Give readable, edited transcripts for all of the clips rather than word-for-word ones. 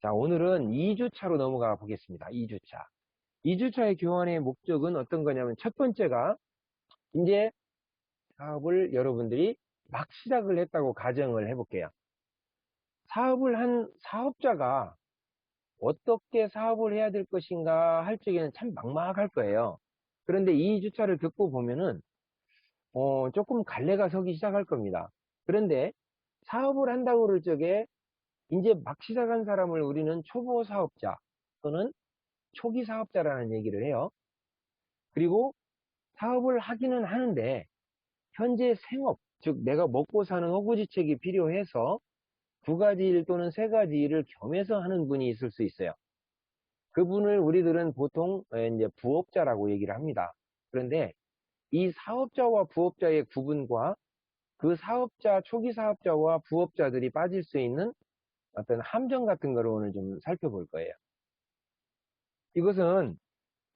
자, 오늘은 2주차로 넘어가 보겠습니다. 2주차. 2주차의 교환의 목적은 어떤 거냐면, 첫 번째가, 이제 사업을 여러분들이 막 시작을 했다고 가정을 해볼게요. 사업을 한 사업자가 어떻게 사업을 해야 될 것인가 할 적에는 참 막막할 거예요. 그런데 2주차를 겪고 보면은, 조금 갈래가 서기 시작할 겁니다. 그런데 사업을 한다고 그럴 적에, 이제 막 시작한 사람을 우리는 초보 사업자 또는 초기 사업자라는 얘기를 해요. 그리고 사업을 하기는 하는데 현재 생업, 즉 내가 먹고 사는 허구지책이 필요해서 두 가지 일 또는 세 가지 일을 겸해서 하는 분이 있을 수 있어요. 그분을 우리들은 보통 이제 부업자라고 얘기를 합니다. 그런데 이 사업자와 부업자의 구분과 그 사업자, 초기 사업자와 부업자들이 빠질 수 있는 어떤 함정 같은 거를 오늘 좀 살펴볼 거예요. 이것은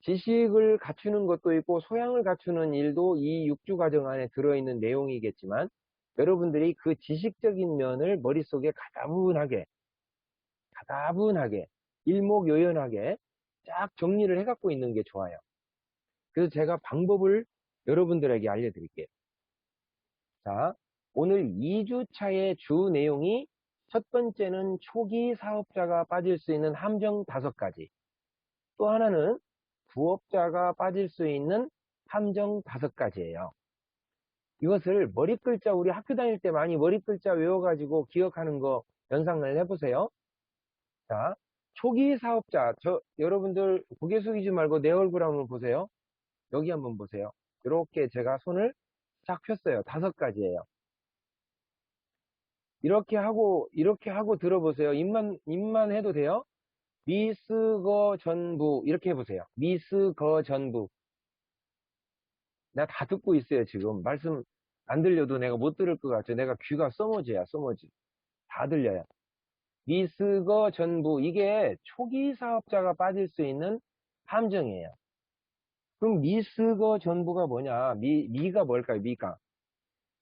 지식을 갖추는 것도 있고 소양을 갖추는 일도 이 6주 과정 안에 들어있는 내용이겠지만, 여러분들이 그 지식적인 면을 머릿속에 가다분하게 일목요연하게 쫙 정리를 해 갖고 있는 게 좋아요. 그래서 제가 방법을 여러분들에게 알려드릴게요. 자, 오늘 2주차의 주 내용이, 첫 번째는 초기 사업자가 빠질 수 있는 함정 5가지, 또 하나는 부업자가 빠질 수 있는 함정 5가지예요. 이것을 머릿글자, 우리 학교 다닐 때 많이 머릿글자 외워가지고 기억하는 거 연상을 해보세요. 자, 초기 사업자, 여러분들 고개 숙이지 말고 내 얼굴 한번 보세요. 여기 한번 보세요. 이렇게 제가 손을 쫙 폈어요. 5가지예요. 이렇게 하고 들어보세요. 입만 해도 돼요. 미스거 전부, 이렇게 해보세요. 미스거 전부. 내가 다 듣고 있어요, 지금. 말씀 안 들려도 내가 못 들을 것 같죠. 내가 귀가 써머지야, 써머지. 다 들려요. 미스거 전부. 이게 초기 사업자가 빠질 수 있는 함정이에요. 그럼 미스거 전부가 뭐냐? 미가 뭘까요, 미가?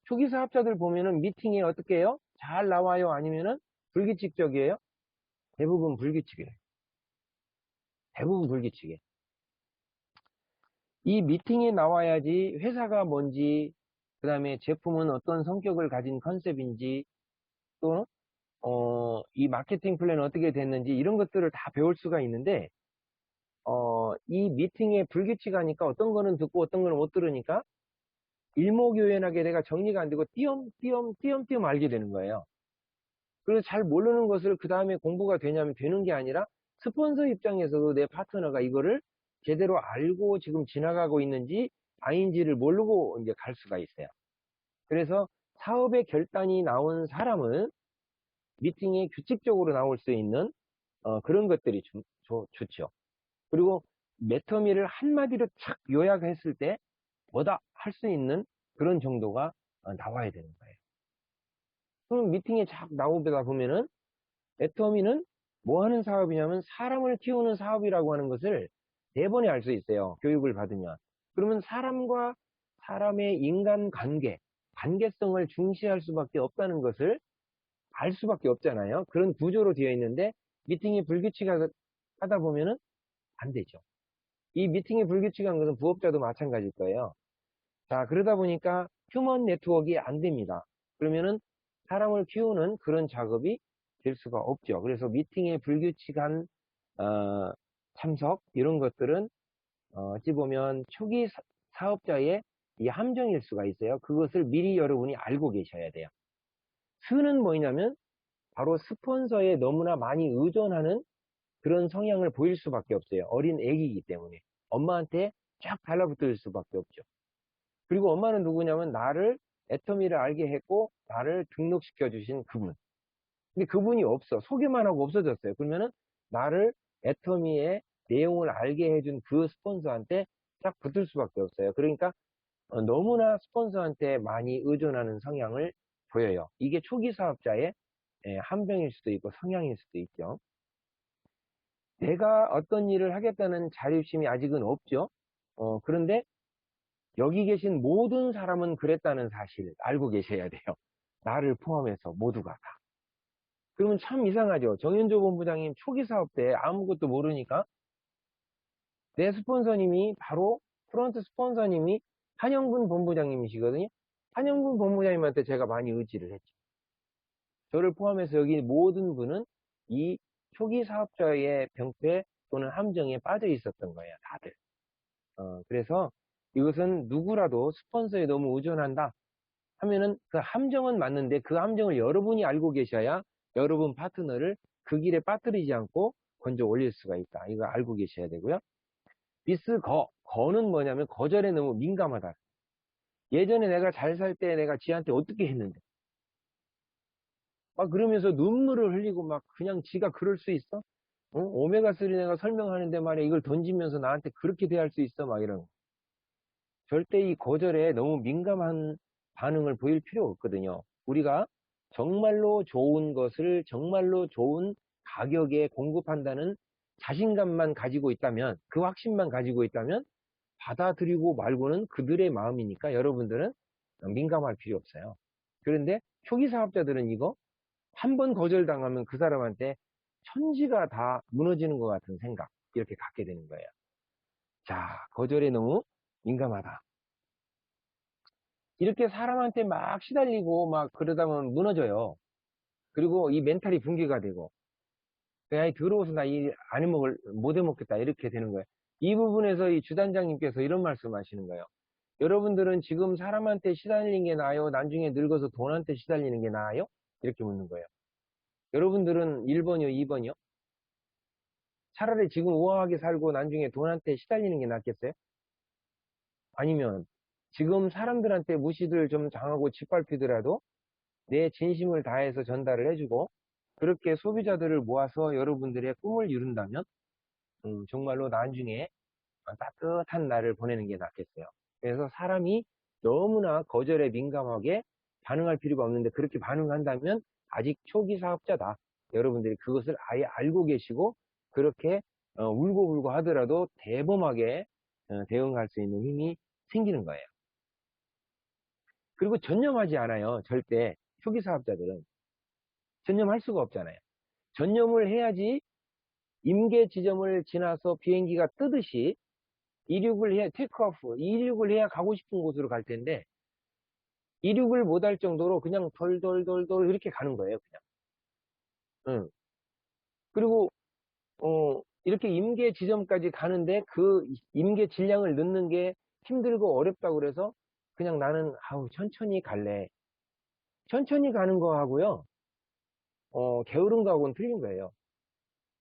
초기 사업자들 보면은 미팅에 어떻게 해요? 잘 나와요? 아니면은 불규칙적이에요? 대부분 불규칙이에요. 대부분 불규칙이에요. 이 미팅에 나와야지 회사가 뭔지, 그 다음에 제품은 어떤 성격을 가진 컨셉인지, 또, 이 마케팅 플랜은 어떻게 됐는지, 이런 것들을 다 배울 수가 있는데, 이 미팅에 불규칙하니까 어떤 거는 듣고 어떤 거는 못 들으니까, 일목요연하게 내가 정리가 안 되고, 띄엄띄엄 알게 되는 거예요. 그래서 잘 모르는 것을 그 다음에 공부가 되냐면 되는 게 아니라, 스폰서 입장에서도 내 파트너가 이거를 제대로 알고 지금 지나가고 있는지 아닌지를 모르고 이제 갈 수가 있어요. 그래서 사업의 결단이 나온 사람은 미팅에 규칙적으로 나올 수 있는 그런 것들이 좋죠. 그리고 매터미를 한마디로 착 요약했을 때 뭐다 할 수 있는 그런 정도가 나와야 되는 거예요. 그럼 미팅에 착 나오다 보면은 애터미는 뭐 하는 사업이냐면 사람을 키우는 사업이라고 하는 것을 4번에 알 수 있어요. 교육을 받으면. 그러면 사람과 사람의 인간관계, 관계성을 중시할 수밖에 없다는 것을 알 수밖에 없잖아요. 그런 구조로 되어 있는데 미팅이 불규칙하다 보면은 안 되죠. 이 미팅이 불규칙한 것은 부업자도 마찬가지일 거예요. 자, 그러다 보니까 휴먼 네트워크가 안 됩니다. 그러면은 사람을 키우는 그런 작업이 될 수가 없죠. 그래서 미팅에 불규칙한 참석 이런 것들은 어찌 보면 초기 사업자의 이 함정일 수가 있어요. 그것을 미리 여러분이 알고 계셔야 돼요. 스는 뭐냐면 바로 스폰서에 너무나 많이 의존하는 그런 성향을 보일 수밖에 없어요. 어린 애기이기 때문에 엄마한테 쫙 달라붙을 수밖에 없죠. 그리고 엄마는 누구냐면 나를, 애터미를 알게 했고 나를 등록시켜 주신 그분. 근데 그분이 없어. 소개만 하고 없어졌어요. 그러면은 나를, 애터미의 내용을 알게 해준 그 스폰서한테 딱 붙을 수밖에 없어요. 그러니까 너무나 스폰서한테 많이 의존하는 성향을 보여요. 이게 초기 사업자의 함정일 수도 있고 성향일 수도 있죠. 내가 어떤 일을 하겠다는 자립심이 아직은 없죠. 그런데 여기 계신 모든 사람은 그랬다는 사실 알고 계셔야 돼요. 나를 포함해서 모두가 다. 그러면 참 이상하죠. 정현조 본부장님 초기 사업 때 아무것도 모르니까 내 스폰서님이 바로 프런트 스폰서님이 한영군 본부장님이시거든요. 한영군 본부장님한테 제가 많이 의지를 했죠. 저를 포함해서 여기 모든 분은 이 초기 사업자의 병폐 또는 함정에 빠져 있었던 거예요, 다들. 그래서 이것은 누구라도 스폰서에 너무 의존한다 하면은 그 함정은 맞는데 그 함정을 여러분이 알고 계셔야 여러분 파트너를 그 길에 빠뜨리지 않고 건져 올릴 수가 있다. 이거 알고 계셔야 되고요. 거는 뭐냐면 거절에 너무 민감하다. 예전에 내가 잘 살 때 내가 지한테 어떻게 했는데 막 그러면서 눈물을 흘리고 막 그냥 지가 그럴 수 있어? 오메가3 내가 설명하는데 말이야 이걸 던지면서 나한테 그렇게 대할 수 있어? 막 이런 거. 절대 이 거절에 너무 민감한 반응을 보일 필요 없거든요. 우리가 정말로 좋은 것을 정말로 좋은 가격에 공급한다는 자신감만 가지고 있다면, 그 확신만 가지고 있다면 받아들이고 말고는 그들의 마음이니까 여러분들은 민감할 필요 없어요. 그런데 초기 사업자들은 이거 한 번 거절당하면 그 사람한테 천지가 다 무너지는 것 같은 생각 이렇게 갖게 되는 거예요. 자, 거절에 너무 민감하다. 이렇게 사람한테 막 시달리고 막 그러다 보면 무너져요. 그리고 이 멘탈이 붕괴가 되고, 야, 들어오서 나 이 안 해먹을, 못 해먹겠다. 이렇게 되는 거예요. 이 부분에서 이 주단장님께서 이런 말씀 하시는 거예요. 여러분들은 지금 사람한테 시달리는 게 나아요? 나중에 늙어서 돈한테 시달리는 게 나아요? 이렇게 묻는 거예요. 여러분들은 1번이요, 2번이요? 차라리 지금 우아하게 살고 나중에 돈한테 시달리는 게 낫겠어요? 아니면 지금 사람들한테 무시들 좀 당하고 짓밟히더라도 내 진심을 다해서 전달을 해주고 그렇게 소비자들을 모아서 여러분들의 꿈을 이룬다면 정말로 나중에 따뜻한 날을 보내는 게 낫겠어요. 그래서 사람이 너무나 거절에 민감하게 반응할 필요가 없는데 그렇게 반응한다면 아직 초기 사업자다. 여러분들이 그것을 아예 알고 계시고 그렇게 울고불고 하더라도 대범하게 대응할 수 있는 힘이 생기는 거예요. 그리고 전념하지 않아요. 절대 초기 사업자들은 전념할 수가 없잖아요. 전념을 해야지 임계 지점을 지나서 비행기가 뜨듯이 이륙을 해야 테이크오프, 이륙을 해야 가고 싶은 곳으로 갈 텐데 이륙을 못할 정도로 그냥 덜덜덜덜 이렇게 가는 거예요, 그냥. 응. 그리고 이렇게 임계 지점까지 가는데 그 임계 질량을 넣는 게 힘들고 어렵다고 그래서 그냥 나는 아우 천천히 갈래. 천천히 가는 거하고요. 게으른 거하고는 틀린 거예요.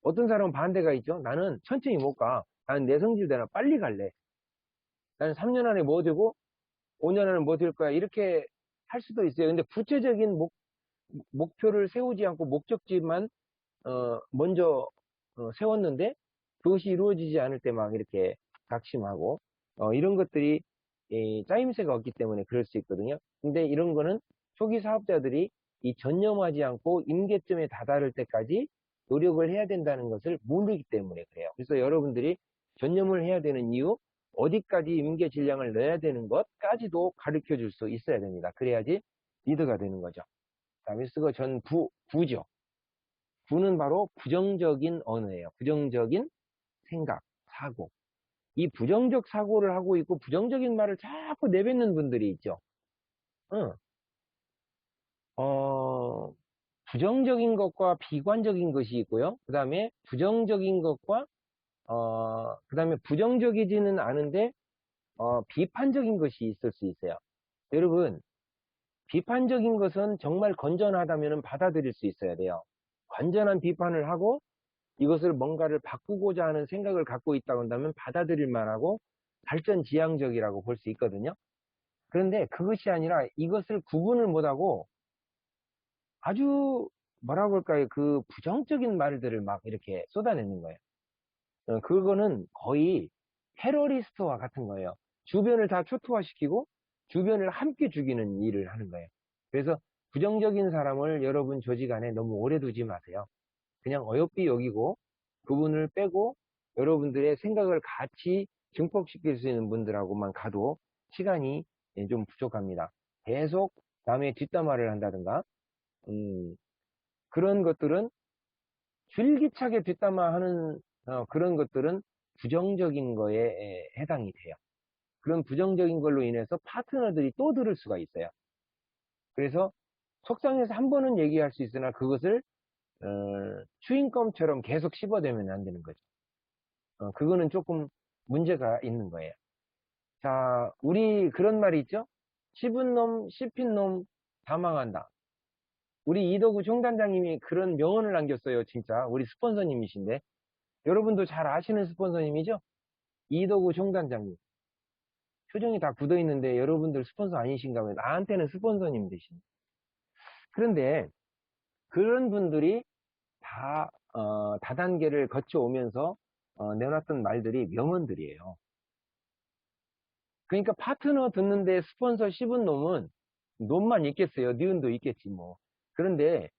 어떤 사람은 반대가 있죠. 나는 천천히 못 가. 나는 내 성질대로 빨리 갈래. 나는 3년 안에 뭐 되고 5년 안에 뭐 될 거야. 이렇게 할 수도 있어요. 근데 구체적인 목표를 세우지 않고 목적지만 먼저 세웠는데 그것이 이루어지지 않을 때 막 이렇게 낙심하고 이런 것들이 짜임새가 없기 때문에 그럴 수 있거든요. 근데 이런 거는 초기 사업자들이 이 전념하지 않고 임계점에 다다를 때까지 노력을 해야 된다는 것을 모르기 때문에 그래요. 그래서 여러분들이 전념을 해야 되는 이유, 어디까지 임계 질량을 넣어야 되는 것까지도 가르쳐 줄 수 있어야 됩니다. 그래야지 리더가 되는 거죠. 다음에 쓰고 부죠. 부는 바로 부정적인 언어예요. 부정적인 생각, 사고. 이 부정적 사고를 하고 있고 부정적인 말을 자꾸 내뱉는 분들이 있죠. 응. 어, 부정적인 것과 비관적인 것이 있고요. 그 다음에 부정적인 것과 그 다음에 부정적이지는 않은데 비판적인 것이 있을 수 있어요. 여러분, 비판적인 것은 정말 건전하다면 받아들일 수 있어야 돼요. 완전한 비판을 하고 이것을 뭔가를 바꾸고자 하는 생각을 갖고 있다고 한다면 받아들일 만하고 발전지향적이라고 볼 수 있거든요. 그런데 그것이 아니라 이것을 구분을 못하고 아주 뭐라고 할까요? 그 부정적인 말들을 막 이렇게 쏟아내는 거예요. 그거는 거의 테러리스트와 같은 거예요. 주변을 다 초토화시키고 주변을 함께 죽이는 일을 하는 거예요. 그래서 부정적인 사람을 여러분 조직 안에 너무 오래 두지 마세요. 그냥 어여삐 여기고 그분을 빼고 여러분들의 생각을 같이 증폭시킬 수 있는 분들하고만 가도 시간이 좀 부족합니다. 계속 남의 뒷담화를 한다든가 그런 것들은 줄기차게 뒷담화하는 그런 것들은 부정적인 거에 해당이 돼요. 그런 부정적인 걸로 인해서 파트너들이 또 들을 수가 있어요. 그래서 속상해서 한 번은 얘기할 수 있으나 그것을 추인검처럼 계속 씹어대면 안 되는 거죠. 그거는 조금 문제가 있는 거예요. 자, 우리 그런 말이 있죠? 씹은 놈, 씹힌 놈 다 망한다. 우리 이덕우 총단장님이 그런 명언을 남겼어요. 진짜 우리 스폰서님이신데 여러분도 잘 아시는 스폰서님이죠? 이덕우 총단장님. 표정이 다 굳어 있는데 여러분들 스폰서 아니신가 봐요. 나한테는 스폰서님 되신. 그런데 그런 분들이 다 다단계를 거쳐오면서 내놨던 말들이 명언들이에요. 그러니까 파트너 듣는데 스폰서 씹은 놈은 놈만 있겠어요. 니은도 있겠지 뭐. 그런데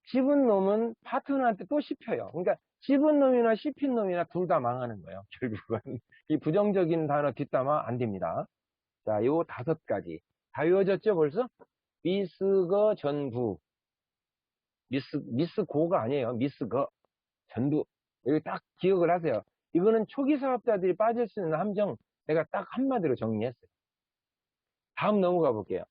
씹은 놈은 파트너한테 또 씹혀요. 그러니까 씹은 놈이나 씹힌 놈이나 둘 다 망하는 거예요. 결국은 이 부정적인 단어 뒷담화 안 됩니다. 자, 요 5가지 다 외워졌죠 벌써? 미스거 전부 미스고가 아니에요. 미스거 전부. 여기 딱 기억을 하세요. 이거는 초기 사업자들이 빠질 수 있는 함정 내가 딱 한마디로 정리했어요. 다음 넘어가 볼게요.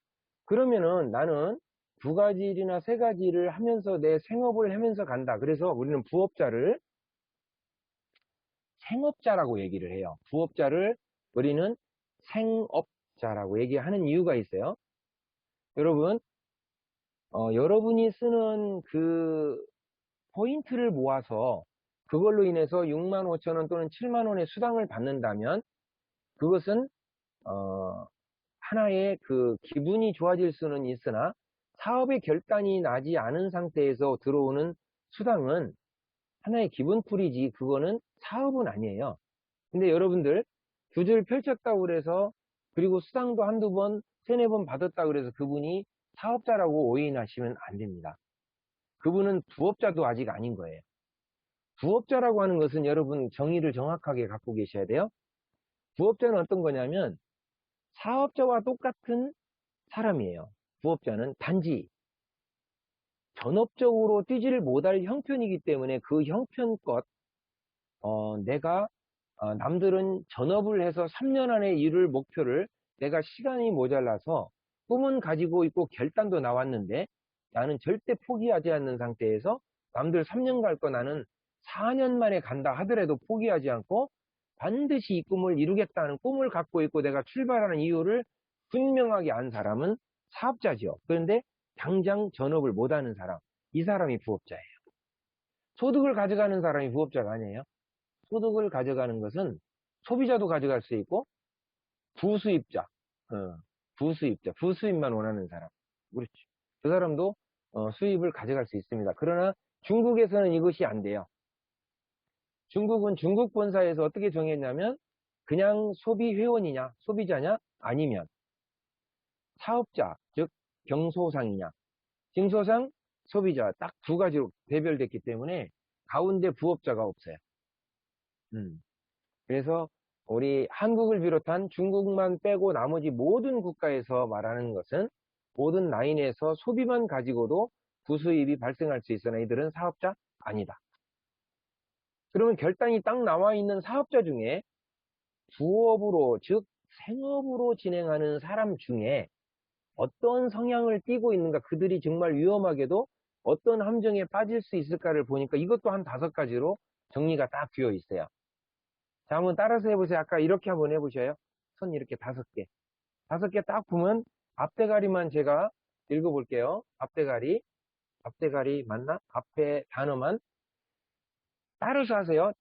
그러면은 나는 2가지나 3가지를 하면서 내 생업을 하면서 간다. 그래서 우리는 부업자를 생업자라고 얘기를 해요. 부업자를 우리는 생업자라고 얘기하는 이유가 있어요. 여러분, 여러분이 쓰는 그 포인트를 모아서 그걸로 인해서 6만 5천 원 또는 7만 원의 수당을 받는다면 그것은 하나의 그 기분이 좋아질 수는 있으나 사업의 결단이 나지 않은 상태에서 들어오는 수당은 하나의 기분풀이지 그거는 사업은 아니에요. 근데 여러분들 2줄 펼쳤다고 그래서 그리고 수당도 한두 번, 3-4번 받았다고 그래서 그분이 사업자라고 오인하시면 안 됩니다. 그분은 부업자도 아직 아닌 거예요. 부업자라고 하는 것은 여러분 정의를 정확하게 갖고 계셔야 돼요. 부업자는 어떤 거냐면 사업자와 똑같은 사람이에요. 부업자는 단지 전업적으로 뛰지를 못할 형편이기 때문에 그 형편껏 내가 남들은 전업을 해서 3년 안에 이룰 목표를 내가 시간이 모자라서 꿈은 가지고 있고 결단도 나왔는데 나는 절대 포기하지 않는 상태에서 남들 3년 갈 거 나는 4년 만에 간다 하더라도 포기하지 않고 반드시 이 꿈을 이루겠다는 꿈을 갖고 있고 내가 출발하는 이유를 분명하게 안 사람은 사업자지요. 그런데 당장 전업을 못하는 사람, 이 사람이 부업자예요. 소득을 가져가는 사람이 부업자가 아니에요. 소득을 가져가는 것은 소비자도 가져갈 수 있고 부수입자, 부수입만 원하는 사람, 그렇죠. 그 사람도 수입을 가져갈 수 있습니다. 그러나 중국에서는 이것이 안 돼요. 중국은 중국 본사에서 어떻게 정했냐면 그냥 소비 회원이냐, 소비자냐, 아니면 사업자, 즉 경소상이냐, 징소상, 소비자 딱 2가지로 배별됐기 때문에 가운데 부업자가 없어요. 그래서 우리 한국을 비롯한 중국만 빼고 나머지 모든 국가에서 말하는 것은 모든 라인에서 소비만 가지고도 부수입이 발생할 수 있으나 이들은 사업자 아니다. 그러면 결단이 딱 나와 있는 사업자 중에 부업으로 즉 생업으로 진행하는 사람 중에 어떤 성향을 띠고 있는가 그들이 정말 위험하게도 어떤 함정에 빠질 수 있을까를 보니까 이것도 한 5가지로 정리가 딱 되어 있어요. 자, 한번 따라서 해보세요. 아까 이렇게 한번 해보셔요. 손 이렇게 5개. 5개 딱 보면 앞대가리만 제가 읽어볼게요. 앞대가리 맞나? 앞에 단어만 따라서 하세요.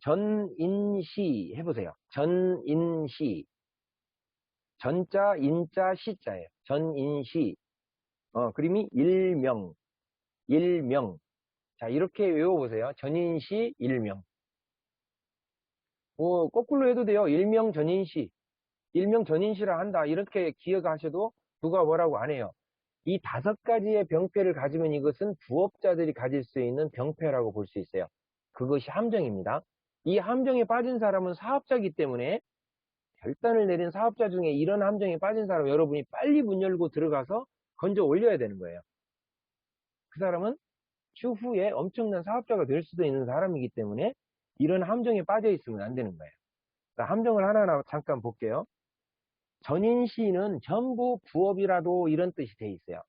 전인시 해보세요. 전인시. 전자, 인자, 시자예요. 전인시. 그림이 일명. 자, 이렇게 외워보세요. 전인시, 일명. 거꾸로 해도 돼요. 일명 전인시. 일명 전인시라 한다. 이렇게 기억하셔도 누가 뭐라고 안 해요. 이 5가지의 병폐를 가지면 이것은 부업자들이 가질 수 있는 병폐라고 볼 수 있어요. 그것이 함정입니다. 이 함정에 빠진 사람은 사업자이기 때문에 결단을 내린 사업자 중에 이런 함정에 빠진 사람 여러분이 빨리 문 열고 들어가서 건져 올려야 되는 거예요. 그 사람은 추후에 엄청난 사업자가 될 수도 있는 사람이기 때문에 이런 함정에 빠져 있으면 안 되는 거예요. 함정을 하나하나 잠깐 볼게요. 전인시는 전부 부업이라도 이런 뜻이 돼 있어요.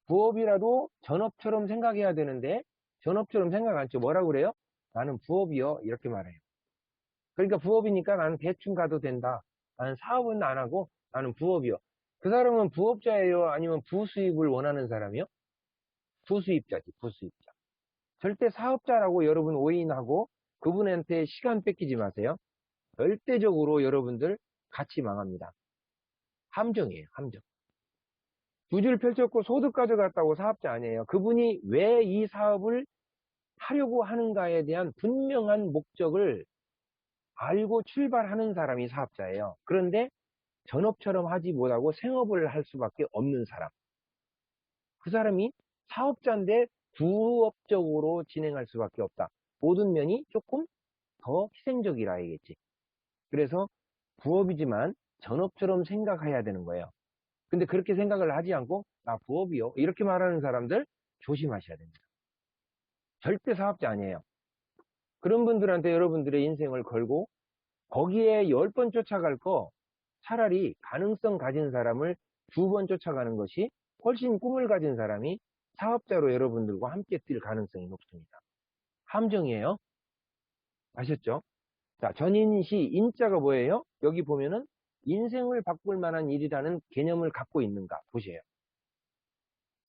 부업이라도 전업처럼 생각해야 되는데 전업처럼 생각 안 했죠. 뭐라고 그래요? 나는 부업이요. 이렇게 말해요. 그러니까 부업이니까 나는 대충 가도 된다. 나는 사업은 안 하고 나는 부업이요. 그 사람은 부업자예요? 아니면 부수입을 원하는 사람이요? 부수입자지, 부수입자. 절대 사업자라고 여러분 오인하고 그분한테 시간 뺏기지 마세요. 절대적으로 여러분들 같이 망합니다. 함정이에요, 함정. 두 줄 펼쳤고 소득 가져갔다고 사업자 아니에요. 그분이 왜 이 사업을 하려고 하는가에 대한 분명한 목적을 알고 출발하는 사람이 사업자예요. 그런데 전업처럼 하지 못하고 생업을 할 수밖에 없는 사람. 그 사람이 사업자인데 부업적으로 진행할 수밖에 없다. 모든 면이 조금 더 희생적이라 해야겠지. 그래서 부업이지만 전업처럼 생각해야 되는 거예요. 근데 그렇게 생각을 하지 않고 나 부업이요. 이렇게 말하는 사람들 조심하셔야 됩니다. 절대 사업자 아니에요. 그런 분들한테 여러분들의 인생을 걸고 거기에 10번 쫓아갈 거 차라리 가능성 가진 사람을 2번 쫓아가는 것이 훨씬 꿈을 가진 사람이 사업자로 여러분들과 함께 뛸 가능성이 높습니다. 함정이에요. 아셨죠? 자, 전인시 인자가 뭐예요? 여기 보면은 인생을 바꿀 만한 일이라는 개념을 갖고 있는가 보세요.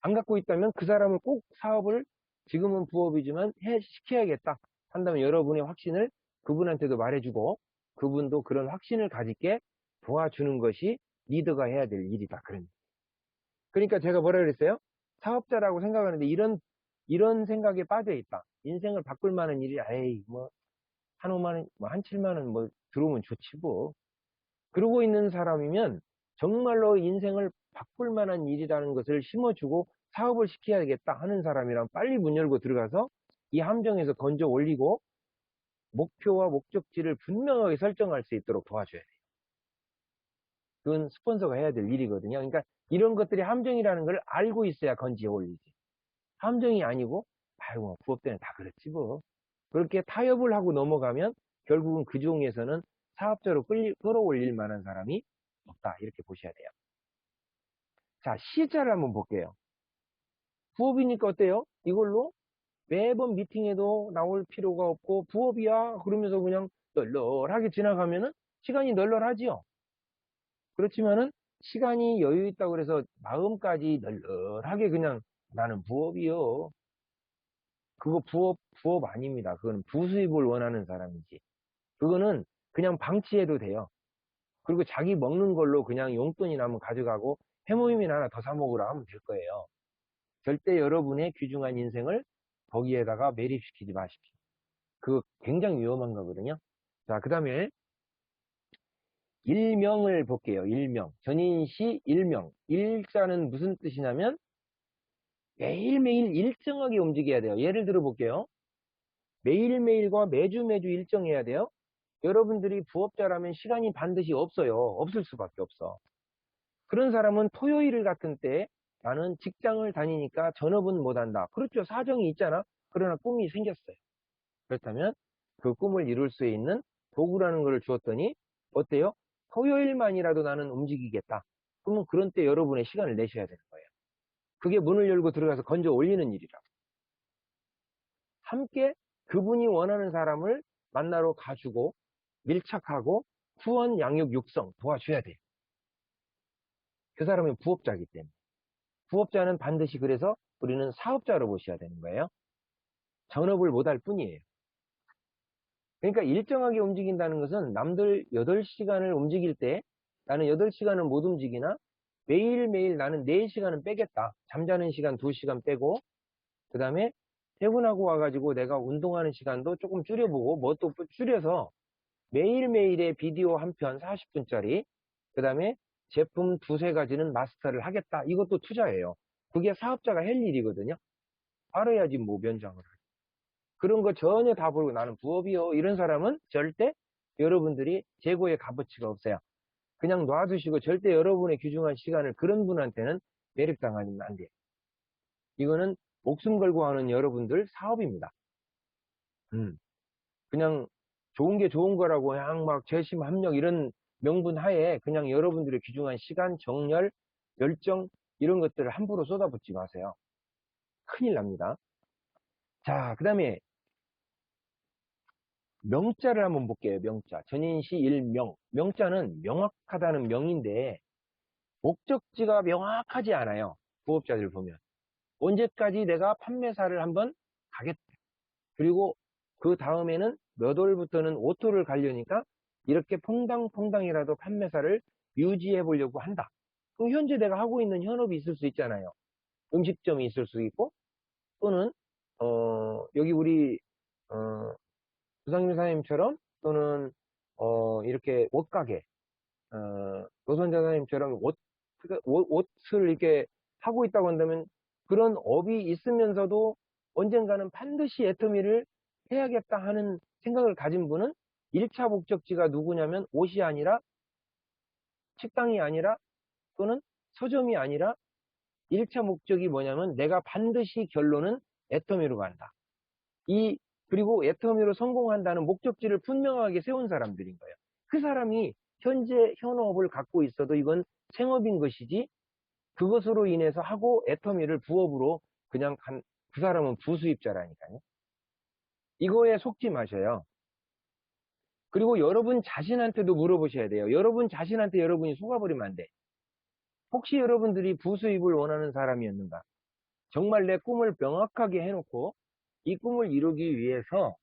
안 갖고 있다면 그 사람은 꼭 사업을 지금은 부업이지만 시켜야겠다 한다면 여러분의 확신을 그분한테도 말해주고 그분도 그런 확신을 가지게 도와주는 것이 리더가 해야 될 일이다. 그러니까 제가 뭐라 그랬어요? 사업자라고 생각하는데 이런 생각에 빠져 있다. 인생을 바꿀 만한 일이 에이 뭐 한 5만 원, 한 7만 원 뭐 들어오면 좋지 뭐. 그러고 있는 사람이면 정말로 인생을 바꿀 만한 일이라는 것을 심어주고 사업을 시켜야겠다 하는 사람이란 빨리 문 열고 들어가서 이 함정에서 건져 올리고 목표와 목적지를 분명하게 설정할 수 있도록 도와줘야 돼요. 그건 스폰서가 해야 될 일이거든요. 그러니까 이런 것들이 함정이라는 걸 알고 있어야 건지에 올리지. 함정이 아니고 아이고 뭐 부업 때는 다 그렇지 뭐. 그렇게 타협을 하고 넘어가면 결국은 그 종에서는 사업자로 끌어올릴 만한 사람이 없다. 이렇게 보셔야 돼요. 자, 시자를 한번 볼게요. 부업이니까 어때요? 이걸로 매번 미팅에도 나올 필요가 없고 부업이야 그러면서 그냥 널널하게 지나가면은 시간이 널널하지요. 그렇지만은 시간이 여유 있다고 그래서 마음까지 널널하게 그냥 나는 부업이요. 그거 부업 아닙니다. 그거는 부수입을 원하는 사람이지. 그거는 그냥 방치해도 돼요. 그리고 자기 먹는 걸로 그냥 용돈이 나면 가져가고 해모임이나 하나 더 사 먹으라 하면 될 거예요. 절대 여러분의 귀중한 인생을 거기에다가 매립시키지 마십시오. 그거 굉장히 위험한 거거든요. 자, 그 다음에 일명을 볼게요. 일명. 전인시 일명. 일자는 무슨 뜻이냐면 매일매일 일정하게 움직여야 돼요. 예를 들어 볼게요. 매일매일과 매주 일정해야 돼요. 여러분들이 부업자라면 시간이 반드시 없어요. 없을 수밖에 없어. 그런 사람은 토요일 같은 때 나는 직장을 다니니까 전업은 못한다. 그렇죠. 사정이 있잖아. 그러나 꿈이 생겼어요. 그렇다면 그 꿈을 이룰 수 있는 도구라는 것을 주었더니 어때요? 토요일만이라도 나는 움직이겠다. 그러면 그런 때 여러분의 시간을 내셔야 되는 거예요. 그게 문을 열고 들어가서 건져 올리는 일이라. 함께 그분이 원하는 사람을 만나러 가주고 밀착하고 후원, 양육, 육성 도와줘야 돼요. 그 사람은 부업자이기 때문에. 부업자는 반드시 그래서 우리는 사업자로 보셔야 되는 거예요. 전업을 못할 뿐이에요. 그러니까 일정하게 움직인다는 것은 남들 8시간을 움직일 때 나는 8시간을 못 움직이나 매일매일 나는 4시간은 빼겠다. 잠자는 시간 2시간 빼고 그 다음에 퇴근하고 와가지고 내가 운동하는 시간도 조금 줄여보고 뭐 또 줄여서 매일매일의 비디오 한 편 40분짜리 그 다음에 제품 2-3가지는 마스터를 하겠다. 이것도 투자예요. 그게 사업자가 할 일이거든요. 알아야지 뭐 면장을 하지. 그런 거 전혀 다 모르고 나는 부업이요. 이런 사람은 절대 여러분들이 재고의 값어치가 없어요. 그냥 놔두시고 절대 여러분의 귀중한 시간을 그런 분한테는 매립당하면 안 돼요. 이거는 목숨 걸고 하는 여러분들 사업입니다. 그냥 좋은 게 좋은 거라고 그냥 막 재심 합력 이런 명분 하에 그냥 여러분들의 귀중한 시간, 정열, 열정 이런 것들을 함부로 쏟아붓지 마세요. 큰일 납니다. 자, 그 다음에 명자를 한번 볼게요. 명자. 전인시 일명. 명자는 명확하다는 명인데 목적지가 명확하지 않아요. 부업자들 보면. 언제까지 내가 판매사를 한번 가겠다. 그리고 그 다음에는 몇 월부터는 오토를 가려니까 이렇게 퐁당퐁당이라도 판매사를 유지해 보려고 한다. 그럼 현재 내가 하고 있는 현업이 있을 수 있잖아요. 음식점이 있을 수 있고 또는 여기 우리 부상님 사장님처럼 또는 이렇게 옷가게 노선자사님처럼 옷을 이렇게 하고 있다고 한다면 그런 업이 있으면서도 언젠가는 반드시 애터미를 해야겠다 하는 생각을 가진 분은 1차 목적지가 누구냐면 옷이 아니라 식당이 아니라 또는 서점이 아니라 1차 목적이 뭐냐면 내가 반드시 결론은 애터미로 간다. 그리고 애터미로 성공한다는 목적지를 분명하게 세운 사람들인 거예요. 그 사람이 현재 현업을 갖고 있어도 이건 생업인 것이지 그것으로 인해서 하고 애터미를 부업으로 그냥 그 사람은 부수입자라니까요. 이거에 속지 마셔요. 그리고 여러분 자신한테도 물어보셔야 돼요. 여러분 자신한테 여러분이 속아버리면 안 돼. 혹시 여러분들이 부수입을 원하는 사람이었는가? 정말 내 꿈을 명확하게 해놓고 이 꿈을 이루기 위해서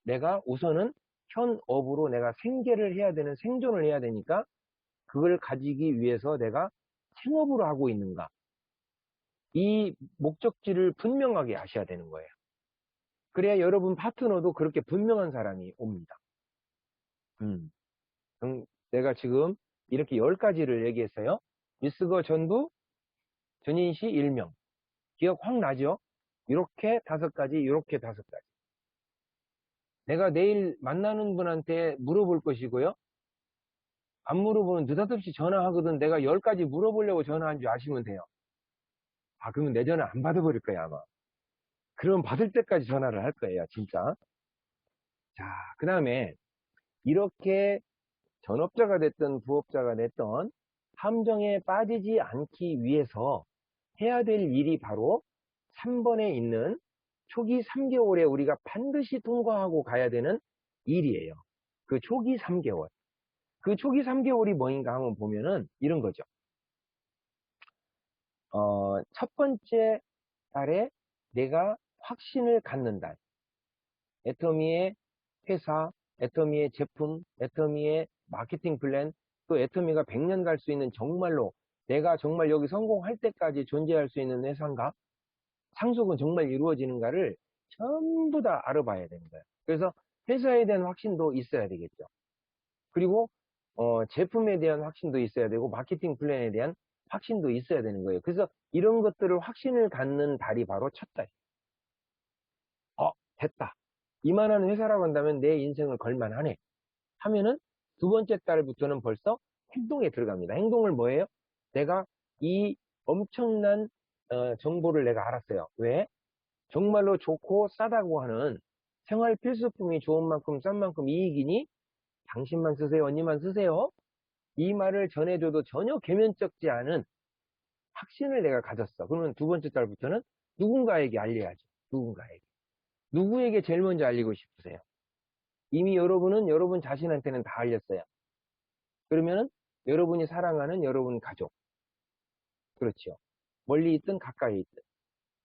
내가 우선은 현업으로 내가 생계를 해야 되는 생존을 해야 되니까 그걸 가지기 위해서 내가 생업으로 하고 있는가? 이 목적지를 분명하게 하셔야 되는 거예요. 그래야 여러분 파트너도 그렇게 분명한 사람이 옵니다. 내가 지금 이렇게 10가지를 얘기했어요. 미스거 전부, 전인시 일명. 기억 확 나죠? 이렇게 5가지, 이렇게 5가지. 내가 내일 만나는 분한테 물어볼 것이고요. 안 물어보면 느닷없이 전화하거든. 내가 10가지 물어보려고 전화한 줄 아시면 돼요. 그러면 내 전화 안 받아버릴 거야, 아마. 그럼 받을 때까지 전화를 할 거예요, 진짜. 자, 그 다음에 이렇게 전업자가 됐든 부업자가 됐든 함정에 빠지지 않기 위해서 해야 될 일이 바로 3번에 있는 초기 3개월에 우리가 반드시 통과하고 가야 되는 일이에요. 그 초기 3개월. 그 초기 3개월이 뭐인가 하면 보면은 이런 거죠. 첫 번째 달에 내가 확신을 갖는 달. 애터미의 회사, 애터미의 제품, 애터미의 마케팅 플랜, 또 애터미가 100년 갈 수 있는 정말로 내가 정말 여기 성공할 때까지 존재할 수 있는 회사인가? 상속은 정말 이루어지는가를 전부 다 알아봐야 되는 거예요. 그래서 회사에 대한 확신도 있어야 되겠죠. 그리고 제품에 대한 확신도 있어야 되고 마케팅 플랜에 대한 확신도 있어야 되는 거예요. 그래서 이런 것들을 확신을 갖는 달이 바로 첫 달. 됐다. 이만한 회사라고 한다면 내 인생을 걸만하네. 하면은 두 번째 달부터는 벌써 행동에 들어갑니다. 행동을 뭐예요? 내가 이 엄청난 정보를 내가 알았어요. 왜? 정말로 좋고 싸다고 하는 생활 필수품이 좋은 만큼 싼 만큼 이익이니 당신만 쓰세요, 언니만 쓰세요. 이 말을 전해줘도 전혀 계면쩍지 않은 확신을 내가 가졌어. 그러면 두 번째 달부터는 누군가에게 알려야죠. 누군가에게. 누구에게 제일 먼저 알리고 싶으세요? 이미 여러분은 여러분 자신한테는 다 알렸어요. 그러면은 여러분이 사랑하는 여러분 가족. 그렇죠. 멀리 있든 가까이 있든.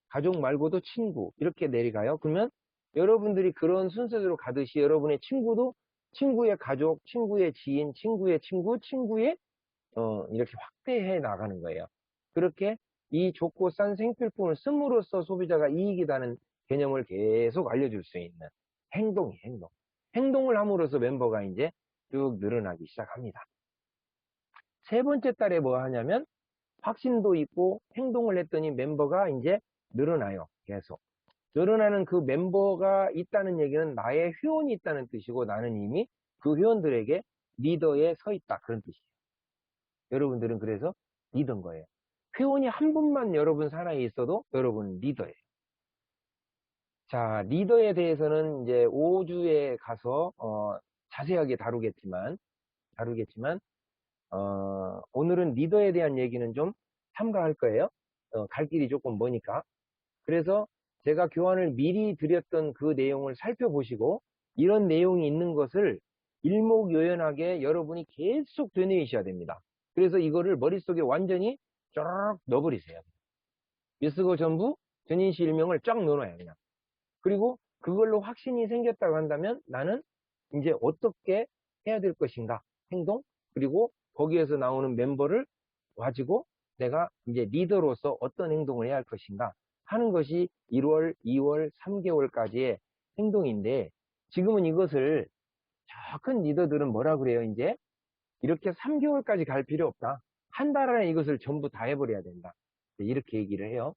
가족 말고도 친구. 이렇게 내려가요. 그러면 여러분들이 그런 순서대로 가듯이 여러분의 친구도 친구의 가족, 친구의 지인, 친구의 친구, 친구의 이렇게 확대해 나가는 거예요. 그렇게 이 좋고 싼 생필품을 씀으로써 소비자가 이익이라는 개념을 계속 알려줄 수 있는 행동이 행동. 행동을 함으로써 멤버가 이제 쭉 늘어나기 시작합니다. 세 번째 달에 뭐 하냐면 확신도 있고 행동을 했더니 멤버가 이제 늘어나요. 계속. 늘어나는 그 멤버가 있다는 얘기는 나의 회원이 있다는 뜻이고 나는 이미 그 회원들에게 리더에 서 있다. 그런 뜻이에요. 여러분들은 그래서 리더인 거예요. 회원이 한 분만 여러분 사나이에 있어도 여러분은 리더예요. 자, 리더에 대해서는 이제 5주에 가서 자세하게 다루겠지만 오늘은 리더에 대한 얘기는 좀 삼가할 거예요. 갈 길이 조금 머니까. 그래서 제가 교환을 미리 드렸던 그 내용을 살펴보시고 이런 내용이 있는 것을 일목요연하게 여러분이 계속 되뇌이셔야 됩니다. 그래서 이거를 머릿속에 완전히 쫙 넣어버리세요. 미스고 전부 전인시 일명을 쫙 넣어놔요, 그냥. 그리고 그걸로 확신이 생겼다고 한다면 나는 이제 어떻게 해야 될 것인가, 행동, 그리고 거기에서 나오는 멤버를 가지고 내가 이제 리더로서 어떤 행동을 해야 할 것인가 하는 것이 1월, 2월, 3개월까지의 행동인데, 지금은 이것을 저 큰 리더들은 뭐라 그래요? 이제 이렇게 3개월까지 갈 필요 없다. 한 달 안에 이것을 전부 다 해버려야 된다. 이렇게 얘기를 해요.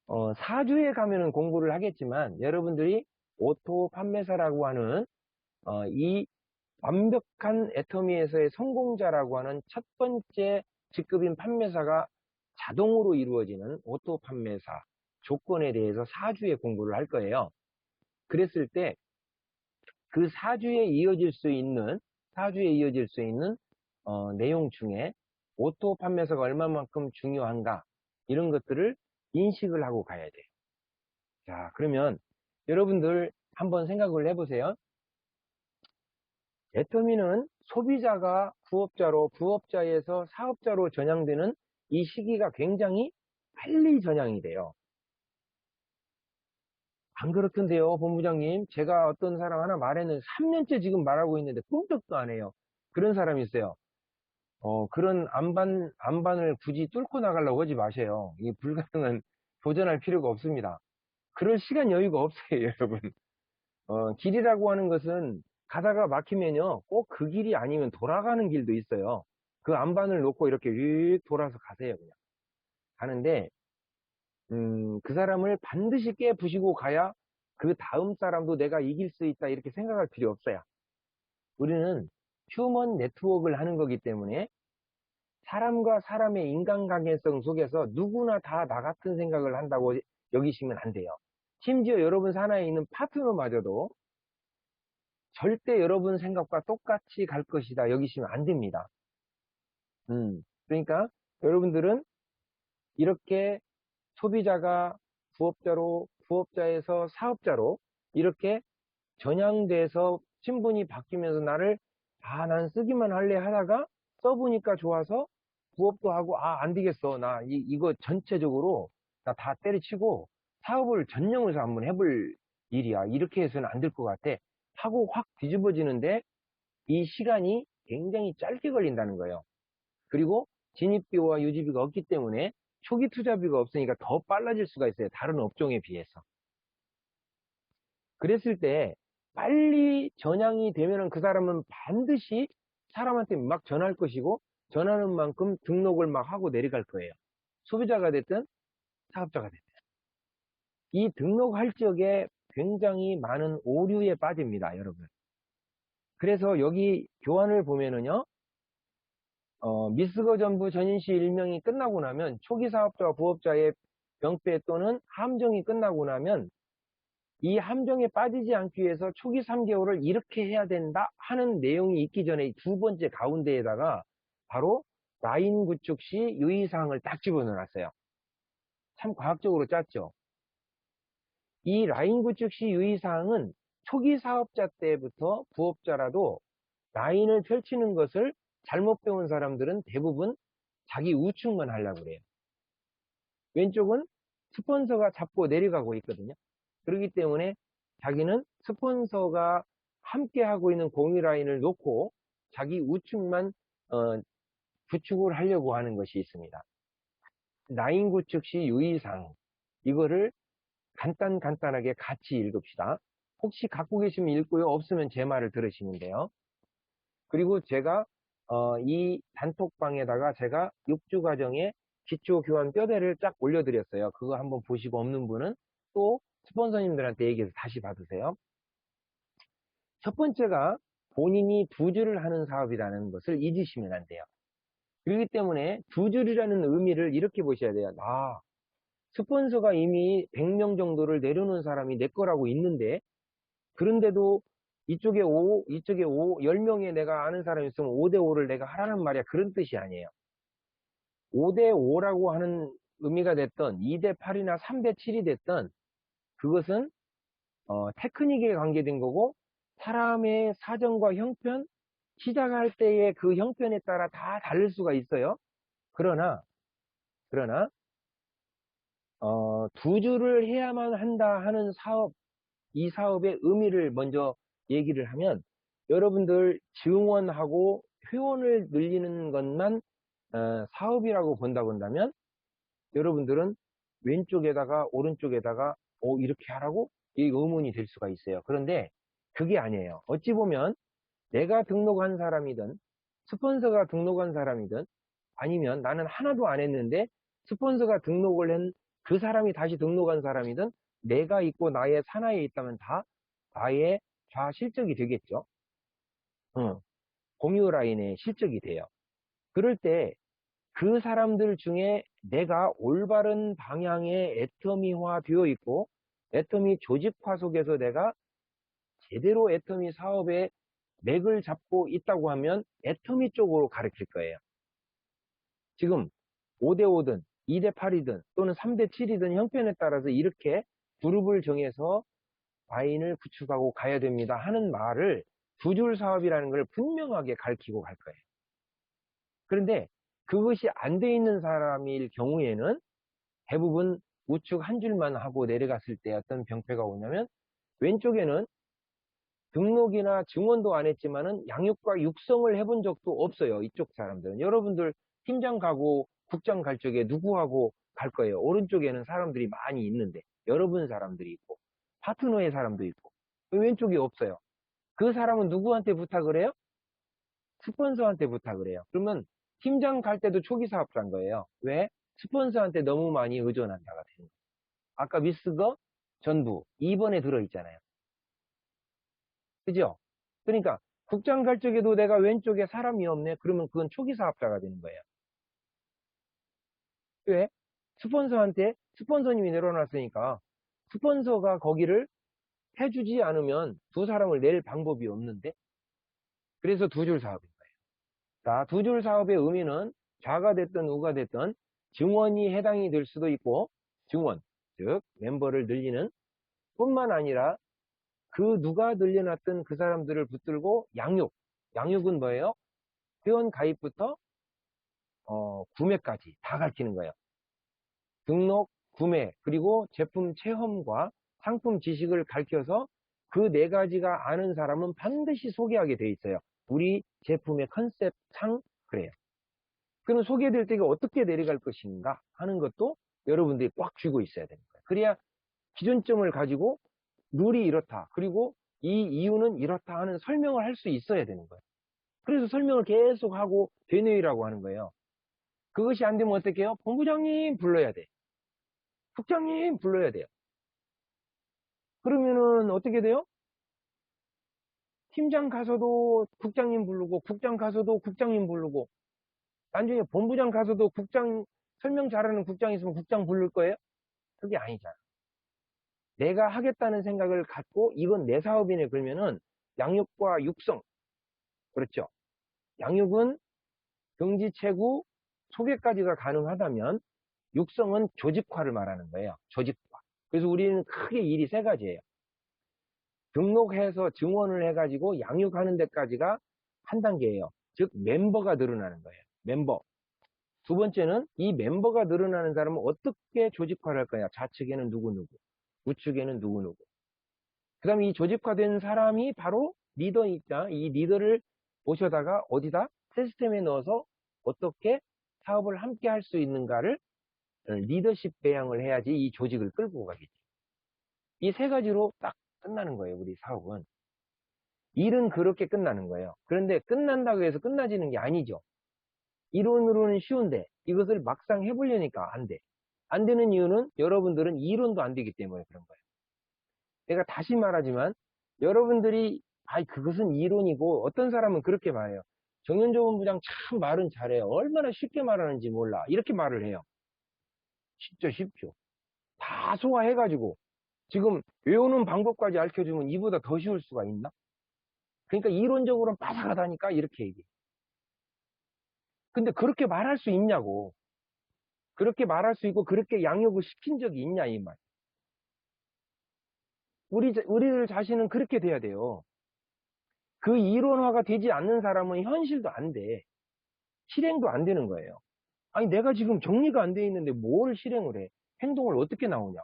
4주에 가면은 공부를 하겠지만 여러분들이 오토 판매사라고 하는 이 완벽한 애터미에서의 성공자라고 하는 첫 번째 직급인 판매사가 자동으로 이루어지는 오토 판매사 조건에 대해서 4주에 공부를 할 거예요. 그랬을 때 그 4주에 이어질 수 있는 내용 중에 오토 판매사가 얼마만큼 중요한가 이런 것들을 인식을 하고 가야 돼요. 자, 그러면 여러분들 한번 생각을 해보세요. 애터미는 소비자가 부업자로, 부업자에서 사업자로 전향되는 이 시기가 굉장히 빨리 전향이 돼요. 안 그렇던데요, 본부장님. 제가 어떤 사람 하나 말했는데 3년째 지금 말하고 있는데 꿈쩍도 안 해요. 그런 사람이 있어요. 그런 안반을 굳이 뚫고 나가려고 하지 마세요. 이 불가능한 도전할 필요가 없습니다. 그럴 시간 여유가 없어요, 여러분. 길이라고 하는 것은 가다가 막히면요, 꼭 그 길이 아니면 돌아가는 길도 있어요. 그 안반을 놓고 이렇게 휙 돌아서 가세요, 그냥. 가는데, 그 사람을 반드시 깨부시고 가야 그 다음 사람도 내가 이길 수 있다, 이렇게 생각할 필요 없어요. 우리는 휴먼 네트워크를 하는 거기 때문에 사람과 사람의 인간관계성 속에서 누구나 다 나 같은 생각을 한다고 여기시면 안 돼요. 심지어 여러분 산하에 있는 파트너마저도 절대 여러분 생각과 똑같이 갈 것이다 여기시면 안 됩니다. 그러니까 여러분들은 이렇게 소비자가 부업자로, 부업자에서 사업자로 이렇게 전향돼서 신분이 바뀌면서 나를 난 쓰기만 할래 하다가 써보니까 좋아서 부업도 하고 안 되겠어. 나 이거 전체적으로 나 다 때려치고 사업을 전념해서 한번 해볼 일이야. 이렇게 해서는 안 될 것 같아. 하고 확 뒤집어지는데 이 시간이 굉장히 짧게 걸린다는 거예요. 그리고 진입비와 유지비가 없기 때문에 초기 투자비가 없으니까 더 빨라질 수가 있어요. 다른 업종에 비해서. 그랬을 때 빨리 전향이 되면은 그 사람은 반드시 사람한테 막 전할 것이고 전하는 만큼 등록을 막 하고 내려갈 거예요. 소비자가 됐든 사업자가 됐든. 이 등록할 적에 굉장히 많은 오류에 빠집니다, 여러분. 그래서 여기 교환을 보면은요, 미스거 전부 전인시 일명이 끝나고 나면 초기 사업자와 부업자의 병폐 또는 함정이 끝나고 나면 이 함정에 빠지지 않기 위해서 초기 3개월을 이렇게 해야 된다 하는 내용이 있기 전에 두 번째 가운데에다가 바로 라인 구축 시 유의사항을 딱 집어넣어놨어요. 참 과학적으로 짰죠. 이 라인 구축 시 유의사항은 초기 사업자 때부터 부업자라도 라인을 펼치는 것을 잘못 배운 사람들은 대부분 자기 우측만 하려고 그래요. 왼쪽은 스폰서가 잡고 내려가고 있거든요. 그렇기 때문에 자기는 스폰서가 함께 하고 있는 공유 라인을 놓고 자기 우측만 구축을 하려고 하는 것이 있습니다. 라인 구축 시 유의사항, 이거를 간단하게 같이 읽읍시다. 혹시 갖고 계시면 읽고요. 없으면 제 말을 들으시면 돼요. 그리고 제가 이 단톡방에다가 제가 6주 과정에 기초 교환 뼈대를 쫙 올려드렸어요. 그거 한번 보시고 없는 분은 또 스폰서님들한테 얘기해서 다시 받으세요. 첫 번째가 본인이 두 줄을 하는 사업이라는 것을 잊으시면 안 돼요. 그렇기 때문에 두 줄이라는 의미를 이렇게 보셔야 돼요. 스폰서가 이미 100명 정도를 내려놓은 사람이 내 거라고 있는데, 그런데도 이쪽에 5, 이쪽에 5, 10명의 내가 아는 사람이 있으면 5대 5를 내가 하라는 말이야. 그런 뜻이 아니에요. 5대 5라고 하는 의미가 됐던 2대 8이나 3대 7이 됐던 그것은 테크닉에 관계된 거고, 사람의 사정과 형편, 시작할 때의 그 형편에 따라 다 다를 수가 있어요. 그러나 두 줄을 해야만 한다 하는 사업, 이 사업의 의미를 먼저 얘기를 하면, 여러분들 증원하고 회원을 늘리는 것만 사업이라고 본다면, 여러분들은 왼쪽에다가 오른쪽에다가 이렇게 하라고? 이 의문이 될 수가 있어요. 그런데 그게 아니에요. 어찌 보면 내가 등록한 사람이든 스폰서가 등록한 사람이든, 아니면 나는 하나도 안 했는데 스폰서가 등록을 한 그 사람이 다시 등록한 사람이든, 내가 있고 나의 사나이에 있다면 다 나의 좌실적이 되겠죠. 공유 라인의 실적이 돼요. 그럴 때 그 사람들 중에 내가 올바른 방향의 애터미화 되어 있고, 애터미 조직화 속에서 내가 제대로 애터미 사업에 맥을 잡고 있다고 하면 애터미 쪽으로 가르칠 거예요. 지금 5대 5든 2대 8이든 또는 3대 7이든 형편에 따라서 이렇게 그룹을 정해서 라인을 구축하고 가야 됩니다 하는 말을, 두 줄 사업이라는 걸 분명하게 가르치고 갈 거예요. 그런데 그것이 안 돼 있는 사람일 경우에는 대부분 우측 한 줄만 하고 내려갔을 때 어떤 병폐가 오냐면, 왼쪽에는 등록이나 증원도 안 했지만은 양육과 육성을 해본 적도 없어요. 이쪽 사람들은. 여러분들 팀장 가고 국장 갈 적에 누구하고 갈 거예요? 오른쪽에는 사람들이 많이 있는데, 여러분 사람들이 있고 파트너의 사람도 있고, 왼쪽이 없어요. 그 사람은 누구한테 부탁을 해요? 스폰서한테 부탁을 해요. 그러면 팀장 갈 때도 초기 사업자인 거예요. 왜? 스폰서한테 너무 많이 의존한다가 되는 거예요. 아까 미스더 전부 2번에 들어있잖아요. 그죠? 그러니까 국장 갈 적에도 내가 왼쪽에 사람이 없네. 그러면 그건 초기 사업자가 되는 거예요. 왜? 스폰서님이 내려놨으니까 스폰서가 거기를 해주지 않으면 두 사람을 낼 방법이 없는데, 그래서 두 줄 사업인 거예요. 자, 두 줄 사업의 의미는 좌가 됐든 우가 됐든 증원이 해당이 될 수도 있고, 증원, 즉 멤버를 늘리는 뿐만 아니라 그 누가 늘려놨던 그 사람들을 붙들고 양육은 뭐예요? 회원 가입부터 구매까지 다 가르치는 거예요. 등록, 구매, 그리고 제품 체험과 상품 지식을 가르쳐서 그 네 가지가 아는 사람은 반드시 소개하게 돼 있어요. 우리 제품의 컨셉상 그래요. 그럼 소개될 때가 어떻게 내려갈 것인가 하는 것도 여러분들이 꽉 쥐고 있어야 되는 거예요. 그래야 기준점을 가지고 룰이 이렇다, 그리고 이 이유는 이렇다 하는 설명을 할 수 있어야 되는 거예요. 그래서 설명을 계속 하고 되뇌이라고 하는 거예요. 그것이 안 되면 어떻게 해요? 본부장님 불러야 돼. 국장님 불러야 돼요. 그러면은 어떻게 돼요? 팀장 가서도 국장님 부르고, 국장 가서도 국장님 부르고, 나중에 본부장 가서도 국장, 설명 잘하는 국장 있으면 국장 부를 거예요? 그게 아니잖아. 내가 하겠다는 생각을 갖고 이건 내 사업이네 그러면은 양육과 육성, 그렇죠? 양육은 경지체구 소개까지가 가능하다면, 육성은 조직화를 말하는 거예요. 조직화. 그래서 우리는 크게 일이 세 가지예요. 등록해서 증원을 해가지고 양육하는 데까지가 한 단계예요. 즉 멤버가 늘어나는 거예요. 멤버. 두 번째는 이 멤버가 늘어나는 사람은 어떻게 조직화를 할 거냐. 좌측에는 누구누구, 우측에는 누구누구. 그 다음에 이 조직화된 사람이 바로 리더이자, 이 리더를 모셔다가 어디다? 시스템에 넣어서 어떻게 사업을 함께 할 수 있는가를 리더십 배양을 해야지 이 조직을 끌고 가겠죠. 이 세 가지로 딱 끝나는 거예요, 우리 사업은. 일은 그렇게 끝나는 거예요. 그런데 끝난다고 해서 끝나지는 게 아니죠. 이론으로는 쉬운데 이것을 막상 해보려니까 안 돼. 안 되는 이유는 여러분들은 이론도 안 되기 때문에 그런 거예요. 내가 다시 말하지만 여러분들이 그것은 이론이고, 어떤 사람은 그렇게 말해요. 정현조 본부장 참 말은 잘해요. 얼마나 쉽게 말하는지 몰라. 이렇게 말을 해요. 진짜 쉽죠. 다 소화해가지고 지금 외우는 방법까지 알려주면 이보다 더 쉬울 수가 있나? 그러니까 이론적으로는 빠삭하다니까 이렇게 얘기해. 근데 그렇게 말할 수 있냐고. 그렇게 말할 수 있고 그렇게 양육을 시킨 적이 있냐 이 말. 우리들 자신은 그렇게 돼야 돼요. 그 이론화가 되지 않는 사람은 현실도 안 돼. 실행도 안 되는 거예요. 아니 내가 지금 정리가 안 돼 있는데 뭘 실행을 해? 행동을 어떻게 나오냐?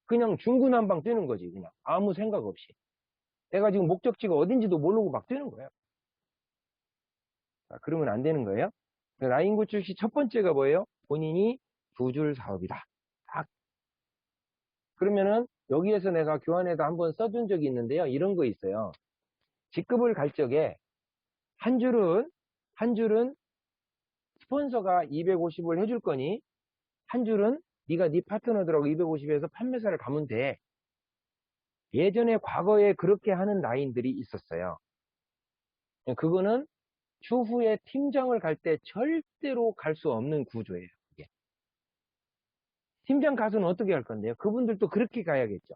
그냥 중구난방 뛰는 거지 그냥 아무 생각 없이. 내가 지금 목적지가 어딘지도 모르고 막 뛰는 거예요. 그러면 안 되는 거예요. 라인 구축시 첫 번째가 뭐예요? 본인이 두 줄 사업이다. 딱. 그러면은 여기에서 내가 교환에다 한번 써둔 적이 있는데요. 이런 거 있어요. 직급을 갈 적에 한 줄은 스폰서가 250을 해줄 거니 한 줄은 네가 네 파트너들하고 250에서 판매사를 가면 돼. 예전에 과거에 그렇게 하는 라인들이 있었어요. 그거는 추후에 팀장을 갈 때 절대로 갈 수 없는 구조예요. 이게. 팀장 가서는 어떻게 할 건데요? 그분들도 그렇게 가야겠죠.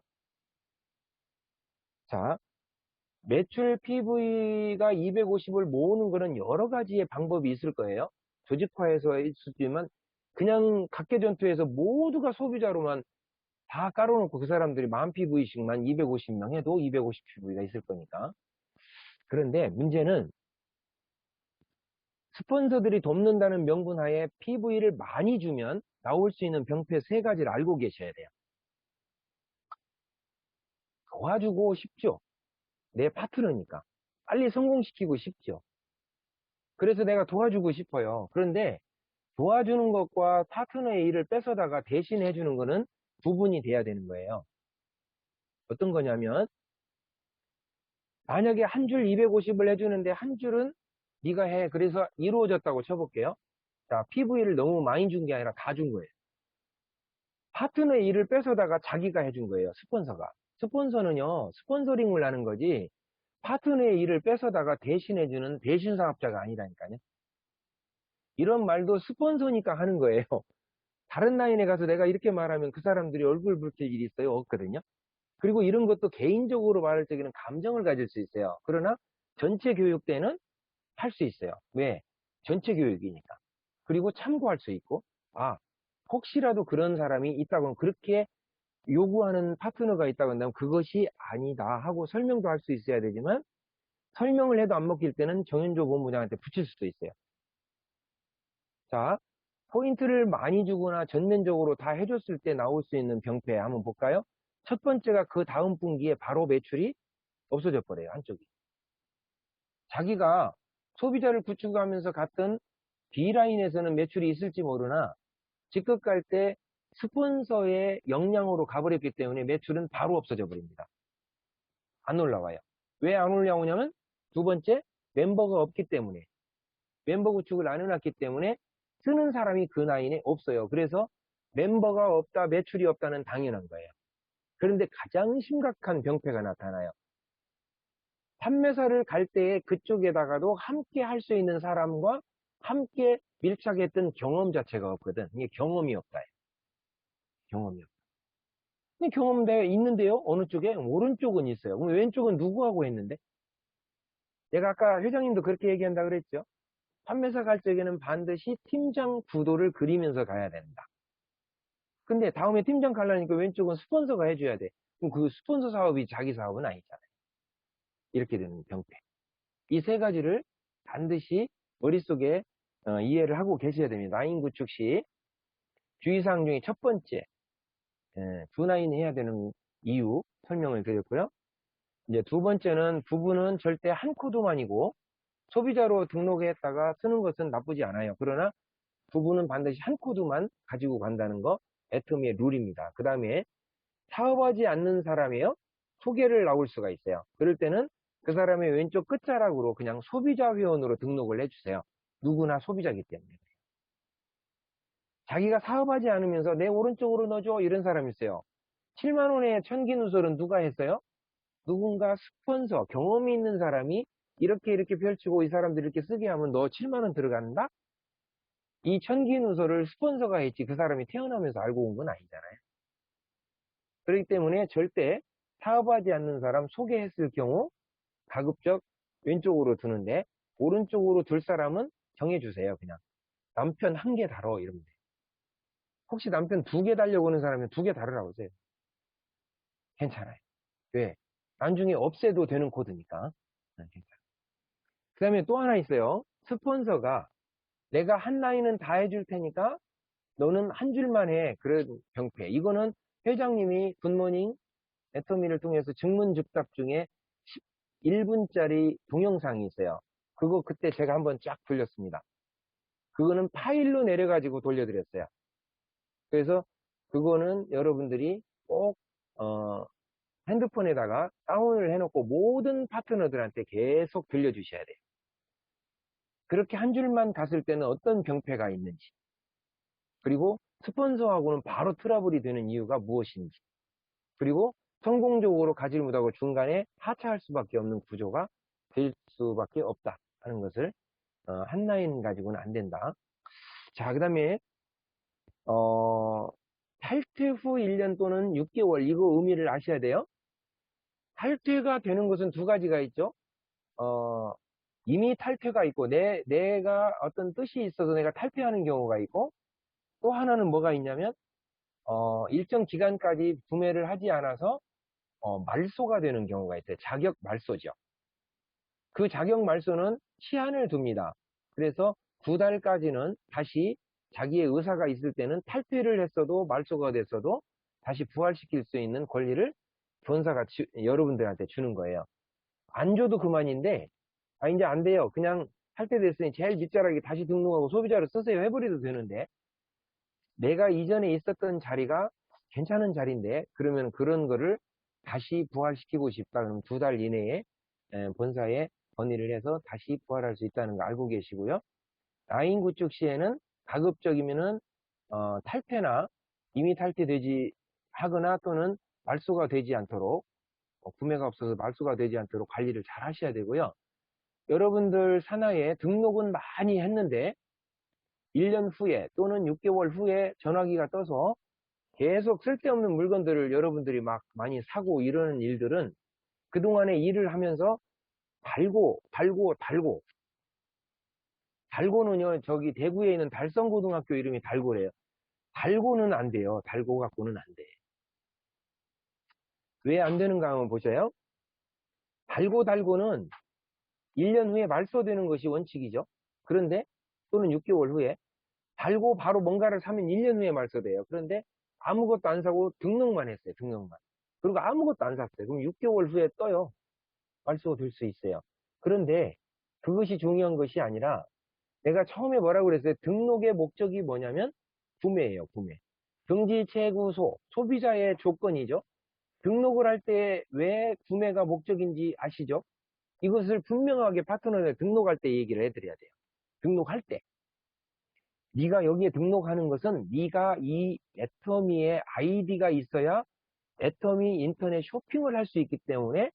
자, 매출 PV가 250을 모으는 거는 여러 가지의 방법이 있을 거예요. 조직화해서 있을 수 있지만 그냥 각계전투에서 모두가 소비자로만 다 깔아놓고 그 사람들이 만 PV씩만 250명 해도 250 PV가 있을 거니까. 그런데 문제는 스폰서들이 돕는다는 명분 하에 PV를 많이 주면 나올 수 있는 병폐 세 가지를 알고 계셔야 돼요. 도와주고 싶죠. 내 파트너니까. 빨리 성공시키고 싶죠. 그래서 내가 도와주고 싶어요. 그런데 도와주는 것과 파트너의 일을 뺏어다가 대신 해주는 거는 구분이 돼야 되는 거예요. 어떤 거냐면 만약에 한 줄 250을 해주는데 한 줄은 네가 해. 그래서 이루어졌다고 쳐볼게요. 자, PV를 너무 많이 준 게 아니라 다 준 거예요. 파트너의 일을 뺏어다가 자기가 해준 거예요. 스폰서가. 스폰서는요. 스폰서링을 하는 거지 파트너의 일을 뺏어다가 대신해주는 대신 사업자가 아니라니까요. 이런 말도 스폰서니까 하는 거예요. 다른 라인에 가서 내가 이렇게 말하면 그 사람들이 얼굴 붉힐 일이 있어요? 없거든요. 그리고 이런 것도 개인적으로 말할 적에는 감정을 가질 수 있어요. 그러나 전체 교육 때는 할 수 있어요. 왜? 전체 교육이니까. 그리고 참고할 수 있고, 아, 혹시라도 그런 사람이 있다고 하면 그렇게 요구하는 파트너가 있다고 한다면 그것이 아니다 하고 설명도 할 수 있어야 되지만 설명을 해도 안 먹힐 때는 정현조 본부장한테 붙일 수도 있어요. 자, 포인트를 많이 주거나 전면적으로 다 해줬을 때 나올 수 있는 병폐 한번 볼까요? 첫 번째가 그 다음 분기에 바로 매출이 없어져 버려요. 한쪽이. 자기가 소비자를 구축하면서 갔던 B라인에서는 매출이 있을지 모르나 직급 갈 때 스폰서의 역량으로 가버렸기 때문에 매출은 바로 없어져 버립니다. 안 올라와요. 왜 안 올라오냐면 두 번째 멤버가 없기 때문에 멤버 구축을 안 해놨기 때문에 쓰는 사람이 그 라인에 없어요. 그래서 멤버가 없다, 매출이 없다는 당연한 거예요. 그런데 가장 심각한 병폐가 나타나요. 판매사를 갈 때에 그쪽에다가도 함께 할 수 있는 사람과 함께 밀착했던 경험 자체가 없거든. 이게 경험이 없다. 경험이 없다. 근데 경험 내가 있는데요? 어느 쪽에? 오른쪽은 있어요. 그럼 왼쪽은 누구하고 했는데? 내가 아까 회장님도 그렇게 얘기한다 그랬죠? 판매사 갈 적에는 반드시 팀장 구도를 그리면서 가야 된다. 근데 다음에 팀장 가려니까 왼쪽은 스폰서가 해줘야 돼. 그럼 그 스폰서 사업이 자기 사업은 아니잖아요. 이렇게 되는 병폐. 이 세 가지를 반드시 머릿속에 이해를 하고 계셔야 됩니다. 라인 구축 시 주의사항 중에 첫 번째, 두 라인 해야 되는 이유 설명을 드렸고요. 이제 두 번째는 부부는 절대 한 코드만이고 소비자로 등록했다가 쓰는 것은 나쁘지 않아요. 그러나 부부는 반드시 한 코드만 가지고 간다는 거 애터미의 룰입니다. 그 다음에 사업하지 않는 사람이에요. 소개를 나올 수가 있어요. 그럴 때는 그 사람의 왼쪽 끝자락으로 그냥 소비자 회원으로 등록을 해주세요. 누구나 소비자이기 때문에. 자기가 사업하지 않으면서 내 오른쪽으로 넣어줘 이런 사람이 있어요. 7만 원의 천기 누설은 누가 했어요? 누군가 스폰서, 경험이 있는 사람이 이렇게 펼치고 이 사람들이 이렇게 쓰게 하면 너 7만 원 들어간다? 이 천기 누설을 스폰서가 했지 그 사람이 태어나면서 알고 온 건 아니잖아요. 그렇기 때문에 절대 사업하지 않는 사람 소개했을 경우 가급적 왼쪽으로 두는데, 오른쪽으로 둘 사람은 정해주세요. 그냥 남편 한 개 달어 이러면 돼. 혹시 남편 두 개 달려고 하는 사람은 두 개 다르라고 하세요. 괜찮아요. 왜? 나중에 없애도 되는 코드니까. 괜찮아요. 그 다음에 또 하나 있어요. 스폰서가 내가 한 라인은 다 해줄 테니까 너는 한 줄만 해. 그런 병폐. 이거는 회장님이 굿모닝 애터미를 통해서 증문즉답 중에 11분짜리 동영상이 있어요. 그거 그때 제가 한번 쫙 돌렸습니다. 그거는 파일로 내려가지고 돌려드렸어요. 그래서 그거는 여러분들이 꼭 핸드폰에다가 다운을 해놓고 모든 파트너들한테 계속 들려주셔야 돼요. 그렇게 한 줄만 갔을 때는 어떤 병폐가 있는지, 그리고 스폰서하고는 바로 트러블이 되는 이유가 무엇인지, 그리고 성공적으로 가지를 못하고 중간에 하차할 수밖에 없는 구조가 될 수밖에 없다 하는 것을 한 라인 가지고는 안 된다. 자, 그 다음에 탈퇴 후 1년 또는 6개월, 이거 의미를 아셔야 돼요. 탈퇴가 되는 것은 두 가지가 있죠. 이미 탈퇴가 있고 내가 어떤 뜻이 있어서 내가 탈퇴하는 경우가 있고, 또 하나는 뭐가 있냐면 일정 기간까지 구매를 하지 않아서 말소가 되는 경우가 있어요. 자격 말소죠. 그 자격 말소는 시한을 둡니다. 그래서 2달까지는 다시 자기의 의사가 있을 때는 탈퇴를 했어도 말소가 됐어도 다시 부활시킬 수 있는 권리를 본사가 여러분들한테 주는 거예요. 안 줘도 그만인데, 이제 안 돼요. 그냥 탈퇴됐으니 제일 밑자락에 다시 등록하고 소비자로 쓰세요 해버려도 되는데, 내가 이전에 있었던 자리가 괜찮은 자리인데, 그러면 그런 거를 다시 부활시키고 싶다. 그러면 2달 이내에 본사에 건의를 해서 다시 부활할 수 있다는 거 알고 계시고요. 라인 구축 시에는 가급적이면은 탈퇴나 이미 탈퇴되지 하거나 또는 말소가 되지 않도록, 구매가 없어서 말소가 되지 않도록 관리를 잘 하셔야 되고요. 여러분들 산하에 등록은 많이 했는데 1년 후에 또는 6개월 후에 전화기가 떠서 계속 쓸데없는 물건들을 여러분들이 막 많이 사고 이러는 일들은 그동안에 일을 하면서 달고는요, 저기 대구에 있는 달성고등학교 이름이 달고래요. 달고는 안 돼요. 달고 갖고는 안 돼. 왜 안 되는가 한번 보셔요. 달고는 1년 후에 말소되는 것이 원칙이죠. 그런데 또는 6개월 후에 달고 바로 뭔가를 사면 1년 후에 말소돼요. 그런데 아무것도 안 사고 등록만 했어요. 등록만. 그리고 아무것도 안 샀어요. 그럼 6개월 후에 떠요. 말소될 수 있어요. 그런데 그것이 중요한 것이 아니라, 내가 처음에 뭐라고 그랬어요? 등록의 목적이 뭐냐면 구매예요. 구매. 등지 최구소, 소비자의 조건이죠. 등록을 할 때 왜 구매가 목적인지 아시죠? 이것을 분명하게 파트너에 등록할 때 얘기를 해드려야 돼요. 등록할 때. 네가 여기에 등록하는 것은 네가 이 애터미의 아이디가 있어야 애터미 인터넷 쇼핑을 할 수 있기 때문에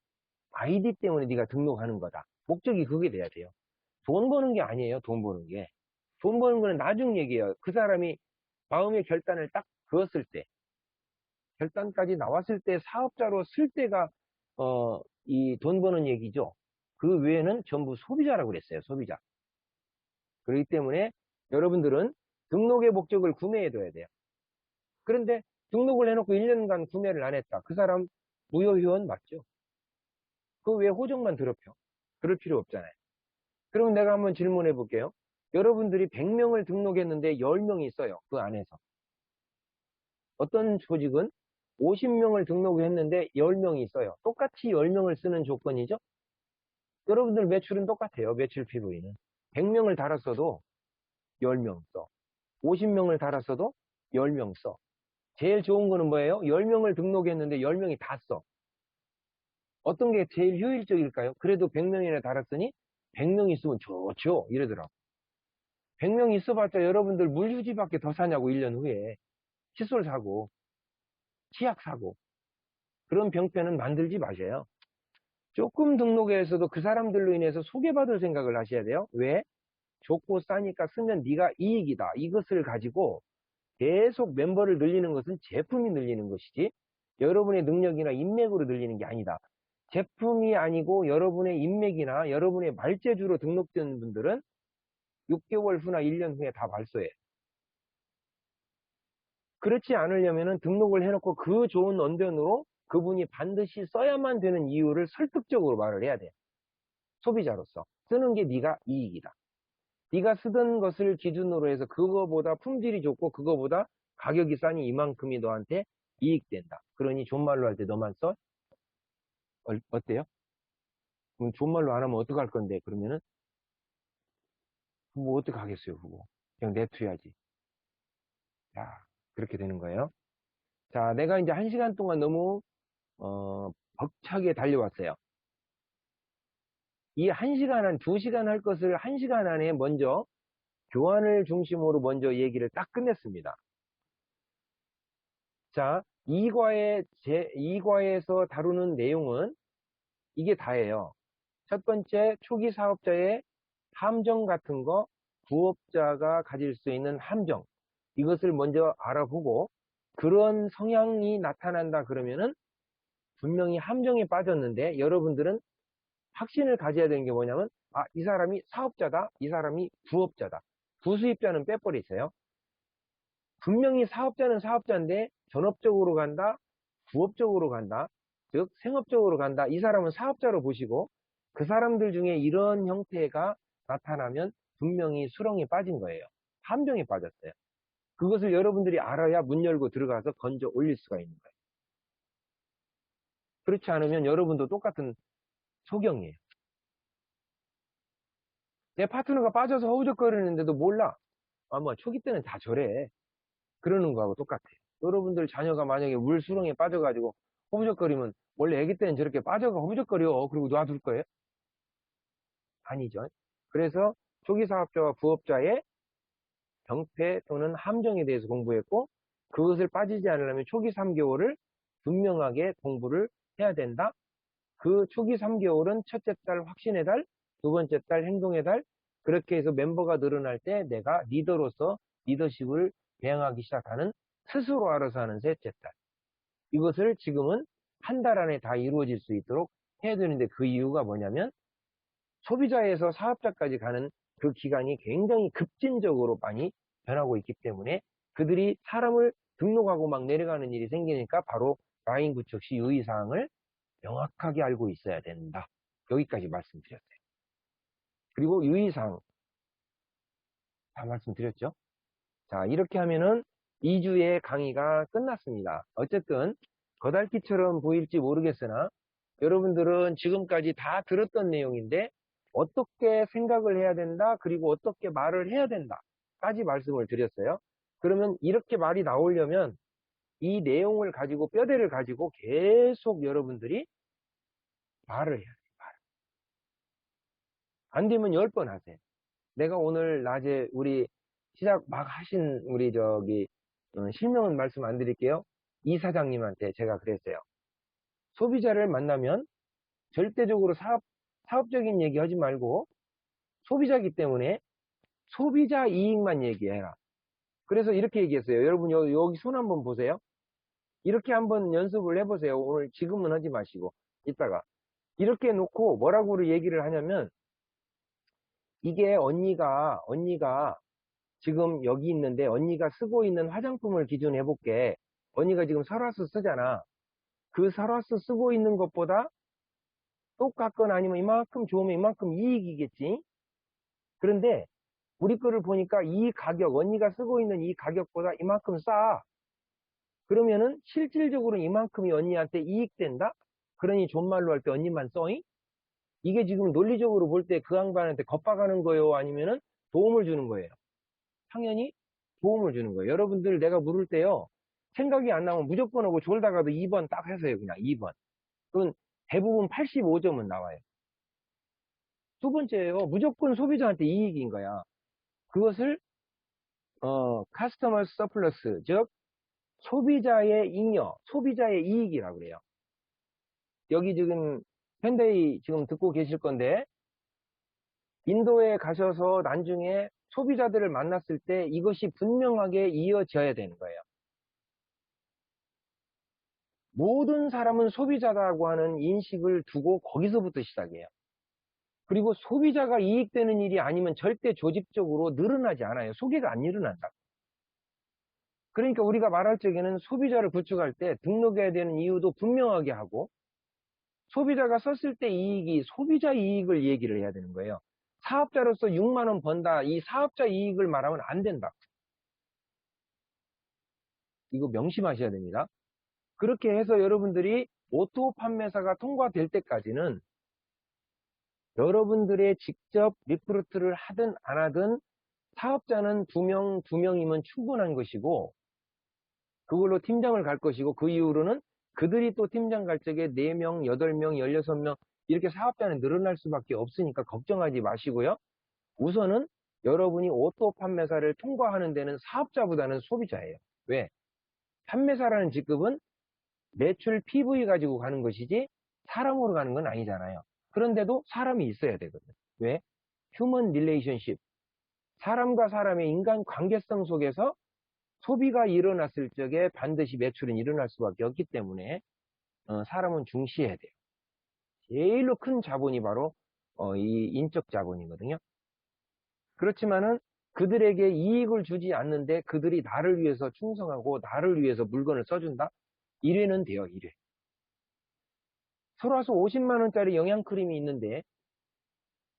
아이디 때문에 네가 등록하는 거다. 목적이 그게 돼야 돼요. 돈 버는 게 아니에요. 돈 버는 게. 돈 버는 거는 나중 얘기예요. 그 사람이 마음의 결단을 딱 그었을 때, 결단까지 나왔을 때 사업자로 쓸 때가 이 돈 버는 얘기죠. 그 외에는 전부 소비자라고 그랬어요. 소비자. 그렇기 때문에 여러분들은 등록의 목적을 구매해둬야 돼요. 그런데 등록을 해놓고 1년간 구매를 안 했다. 그 사람 무효회원 맞죠? 그 왜 호적만 더럽혀? 그럴 필요 없잖아요. 그럼 내가 한번 질문해 볼게요. 여러분들이 100명을 등록했는데 10명이 있어요. 그 안에서. 어떤 조직은 50명을 등록했는데 10명이 있어요. 똑같이 10명을 쓰는 조건이죠? 여러분들 매출은 똑같아요. 매출 PV는. 100명을 달았어도 10명 써. 50명을 달았어도 10명 써. 제일 좋은 거는 뭐예요? 10명을 등록했는데 10명이 다 써. 어떤 게 제일 효율적일까요? 그래도 100명이나 달았으니 100명 있으면 좋죠. 이러더라고. 100명 있어봤자 여러분들 물휴지밖에 더 사냐고. 1년 후에 칫솔 사고 치약 사고. 그런 병폐는 만들지 마셔요. 조금 등록해서도 그 사람들로 인해서 소개받을 생각을 하셔야 돼요. 왜? 좋고 싸니까 쓰면 네가 이익이다. 이것을 가지고 계속 멤버를 늘리는 것은 제품이 늘리는 것이지 여러분의 능력이나 인맥으로 늘리는 게 아니다. 제품이 아니고 여러분의 인맥이나 여러분의 말재주로 등록된 분들은 6개월 후나 1년 후에 다 발소해. 그렇지 않으려면은 등록을 해놓고 그 좋은 언변으로 그분이 반드시 써야만 되는 이유를 설득적으로 말을 해야 돼. 소비자로서. 쓰는 게 네가 이익이다. 네가 쓰던 것을 기준으로 해서 그거보다 품질이 좋고 그거보다 가격이 싸니 이만큼이 너한테 이익된다. 그러니 존말로 할 때 너만 써? 어때요? 그럼 존말로 안 하면 어떡할 건데? 그러면은 뭐 어떻게 하겠어요, 그거. 그냥 내투야지. 자, 그렇게 되는 거예요. 자, 내가 이제 1시간 동안 너무 벅차게 달려왔어요. 이 1시간 한 2시간 할 것을 1시간 안에 먼저 교환을 중심으로 먼저 얘기를 딱 끝냈습니다. 자, 2과에서 다루는 내용은 이게 다예요. 첫 번째, 초기 사업자의 함정 같은 거, 부업자가 가질 수 있는 함정. 이것을 먼저 알아보고, 그런 성향이 나타난다 그러면은 분명히 함정에 빠졌는데, 여러분들은 확신을 가져야 되는 게 뭐냐면, 아, 이 사람이 사업자다, 이 사람이 부업자다. 부수입자는 빼버리세요. 분명히 사업자는 사업자인데, 전업적으로 간다, 부업적으로 간다, 즉, 생업적으로 간다. 이 사람은 사업자로 보시고, 그 사람들 중에 이런 형태가 나타나면 분명히 수렁에 빠진 거예요. 함정에 빠졌어요. 그것을 여러분들이 알아야 문 열고 들어가서 건져 올릴 수가 있는 거예요. 그렇지 않으면 여러분도 똑같은 소경이에요. 내 파트너가 빠져서 허우적거리는데도 몰라. 아, 뭐, 초기 때는 다 저래. 그러는 거하고 똑같아요. 여러분들 자녀가 만약에 물수렁에 빠져가지고 허우적거리면 원래 아기 때는 저렇게 빠져가 허우적거려. 그리고 놔둘 거예요? 아니죠. 그래서 초기 사업자와 부업자의 병폐 또는 함정에 대해서 공부했고 그것을 빠지지 않으려면 초기 3개월을 분명하게 공부를 해야 된다. 그 초기 3개월은 첫째 달 확신의 달, 두 번째 달 행동의 달, 그렇게 해서 멤버가 늘어날 때 내가 리더로서 리더십을 대항하기 시작하는 스스로 알아서 하는 셋째 달. 이것을 지금은 한 달 안에 다 이루어질 수 있도록 해야 되는데 그 이유가 뭐냐면 소비자에서 사업자까지 가는 그 기간이 굉장히 급진적으로 많이 변하고 있기 때문에 그들이 사람을 등록하고 막 내려가는 일이 생기니까 바로 라인 구축 시 유의사항을 명확하게 알고 있어야 된다. 여기까지 말씀드렸어요. 그리고 유의사항 다 말씀드렸죠? 자, 이렇게 하면은 2주의 강의가 끝났습니다. 어쨌든 거달기처럼 보일지 모르겠으나 여러분들은 지금까지 다 들었던 내용인데 어떻게 생각을 해야 된다, 그리고 어떻게 말을 해야 된다까지 말씀을 드렸어요. 그러면 이렇게 말이 나오려면 이 내용을 가지고 뼈대를 가지고 계속 여러분들이 말을 해야 돼요. 안 되면 10번 하세요. 내가 오늘 낮에 우리 시작 막 하신 우리 실명은 말씀 안 드릴게요. 이 사장님한테 제가 그랬어요. 소비자를 만나면 절대적으로 사업적인 얘기 하지 말고 소비자이기 때문에 소비자 이익만 얘기해라. 그래서 이렇게 얘기했어요. 여러분 여기 손 한번 보세요. 이렇게 한번 연습을 해보세요. 오늘 지금은 하지 마시고 이따가 이렇게 놓고 뭐라고 얘기를 하냐면 이게 언니가 지금 여기 있는데 언니가 쓰고 있는 화장품을 기준으로 해볼게. 언니가 지금 설화수 쓰잖아. 그 설화수 쓰고 있는 것보다 똑같거나 아니면 이만큼 좋으면 이만큼 이익이겠지. 그런데 우리 거를 보니까 이 가격, 언니가 쓰고 있는 이 가격보다 이만큼 싸. 그러면은 실질적으로 이만큼이 언니한테 이익된다? 그러니 존말로 할 때 언니만 써잉? 이게 지금 논리적으로 볼 때 그 양반한테 겁박하는 거예요? 아니면은 도움을 주는 거예요? 당연히 도움을 주는 거예요. 여러분들 내가 물을 때요. 생각이 안 나면 무조건 하고 졸다가도 2번 딱 해서요. 그냥 2번. 그건 대부분 85점은 나와요. 두 번째예요. 무조건 소비자한테 이익인 거야. 그것을 카스터머 서플러스, 즉 소비자의 잉여, 소비자의 이익이라고 그래요. 여기 지금 현대이 지금 듣고 계실 건데 인도에 가셔서 나중에 소비자들을 만났을 때 이것이 분명하게 이어져야 되는 거예요. 모든 사람은 소비자라고 하는 인식을 두고 거기서부터 시작해요. 그리고 소비자가 이익되는 일이 아니면 절대 조직적으로 늘어나지 않아요. 소개가 안 일어난다. 그러니까 우리가 말할 적에는 소비자를 구축할 때 등록해야 되는 이유도 분명하게 하고, 소비자가 썼을 때 이익이 소비자 이익을 얘기를 해야 되는 거예요. 사업자로서 6만 원 번다, 이 사업자 이익을 말하면 안 된다. 이거 명심하셔야 됩니다. 그렇게 해서 여러분들이 오토 판매사가 통과될 때까지는 여러분들의 직접 리크루트를 하든 안 하든 사업자는 2명이면 충분한 것이고, 그걸로 팀장을 갈 것이고, 그 이후로는 그들이 또 팀장 갈 적에 4명, 8명, 16명 이렇게 사업자는 늘어날 수밖에 없으니까 걱정하지 마시고요. 우선은 여러분이 오토 판매사를 통과하는 데는 사업자보다는 소비자예요. 왜? 판매사라는 직급은 매출 PV 가지고 가는 것이지 사람으로 가는 건 아니잖아요. 그런데도 사람이 있어야 되거든요. 왜? 휴먼 릴레이션십. 사람과 사람의 인간 관계성 속에서 소비가 일어났을 적에 반드시 매출은 일어날 수밖에 없기 때문에 사람은 중시해야 돼요. 제일로 큰 자본이 바로 이 인적 자본이거든요. 그렇지만은 그들에게 이익을 주지 않는데 그들이 나를 위해서 충성하고 나를 위해서 물건을 써준다? 1회는 돼요, 1회. 솔화소 50만 원짜리 영양크림이 있는데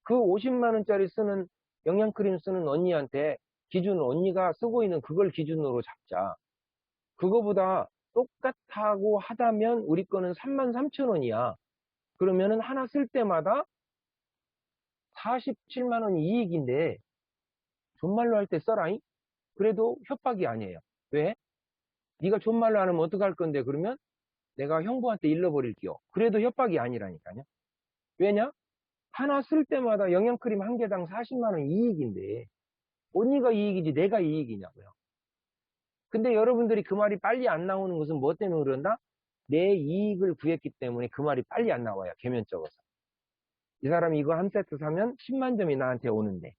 그 50만 원짜리 쓰는 영양크림 쓰는 언니한테 기준 언니가 쓰고 있는 그걸 기준으로 잡자. 그거보다 똑같다고 하다면 우리 거는 33,000원이야. 그러면은 하나 쓸 때마다 47만 원이 이익인데 존말로 할 때 써라잉? 그래도 협박이 아니에요. 왜? 네가 존말로 안 하면 어떡할 건데 그러면 내가 형부한테 일러버릴게요. 그래도 협박이 아니라니까요. 왜냐? 하나 쓸 때마다 영양크림 한 개당 40만 원 이익인데 언니가 이익이지 내가 이익이냐고요. 근데 여러분들이 그 말이 빨리 안 나오는 것은 뭐 때문에 그런다? 내 이익을 구했기 때문에 그 말이 빨리 안 나와요. 개면적으로. 이 사람이 이거 한 세트 사면 10만 점이 나한테 오는데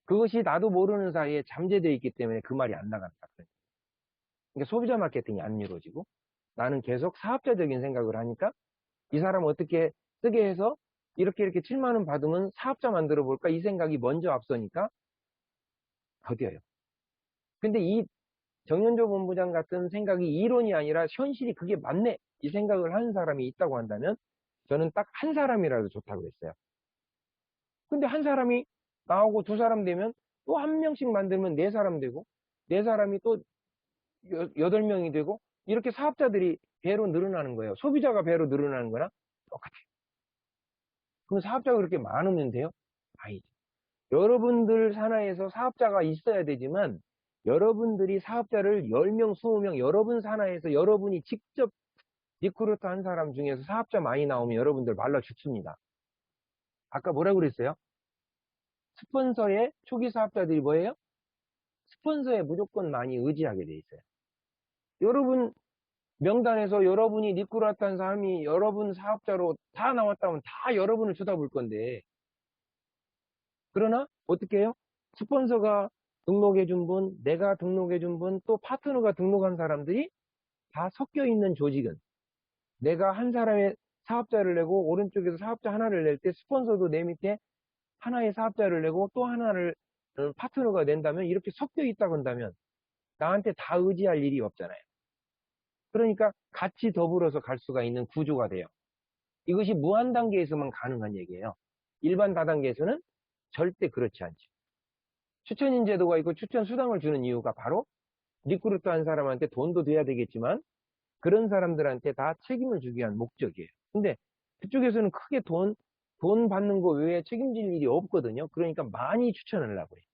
그것이 나도 모르는 사이에 잠재되어 있기 때문에 그 말이 안 나간다. 그러니까 소비자 마케팅이 안 이루어지고 나는 계속 사업자적인 생각을 하니까 이 사람 어떻게 쓰게 해서 이렇게 7만 원 받으면 사업자 만들어 볼까 이 생각이 먼저 앞서니까 더뎌요. 근데 이 정현조 본부장 같은 생각이 이론이 아니라 현실이 그게 맞네 이 생각을 하는 사람이 있다고 한다면 저는 딱 한 사람이라도 좋다고 했어요. 근데 한 사람이 나오고 두 사람 되면 또 한 명씩 만들면 네 사람 되고 네 사람이 또 8명이 되고 이렇게 사업자들이 배로 늘어나는 거예요. 소비자가 배로 늘어나는 거나 똑같아요. 그럼 사업자가 그렇게 많으면 돼요? 아니죠. 여러분들 산하에서 사업자가 있어야 되지만 여러분들이 사업자를 10명, 20명 여러분 산하에서 여러분이 직접 리크루트 한 사람 중에서 사업자 많이 나오면 여러분들 말라 죽습니다. 아까 뭐라고 그랬어요? 스폰서의 초기 사업자들이 뭐예요? 스폰서에 무조건 많이 의지하게 돼 있어요. 여러분 명단에서 여러분이 리크루트 한 사람이 여러분 사업자로 다 나왔다면 다 여러분을 쳐다볼 건데 그러나 어떻게 해요? 스폰서가 등록해준 분, 내가 등록해준 분, 또 파트너가 등록한 사람들이 다 섞여 있는 조직은 내가 한 사람의 사업자를 내고 오른쪽에서 사업자 하나를 낼 때 스폰서도 내 밑에 하나의 사업자를 내고 또 하나를 파트너가 낸다면 이렇게 섞여 있다고 한다면 나한테 다 의지할 일이 없잖아요. 그러니까 같이 더불어서 갈 수가 있는 구조가 돼요. 이것이 무한 단계에서만 가능한 얘기예요. 일반 다단계에서는 절대 그렇지 않죠. 추천인 제도가 있고 추천 수당을 주는 이유가 바로 리크루트 한 사람한테 돈도 돼야 되겠지만 그런 사람들한테 다 책임을 주기 위한 목적이에요. 근데 그쪽에서는 크게 돈 받는 거 외에 책임질 일이 없거든요. 그러니까 많이 추천하려고 해요.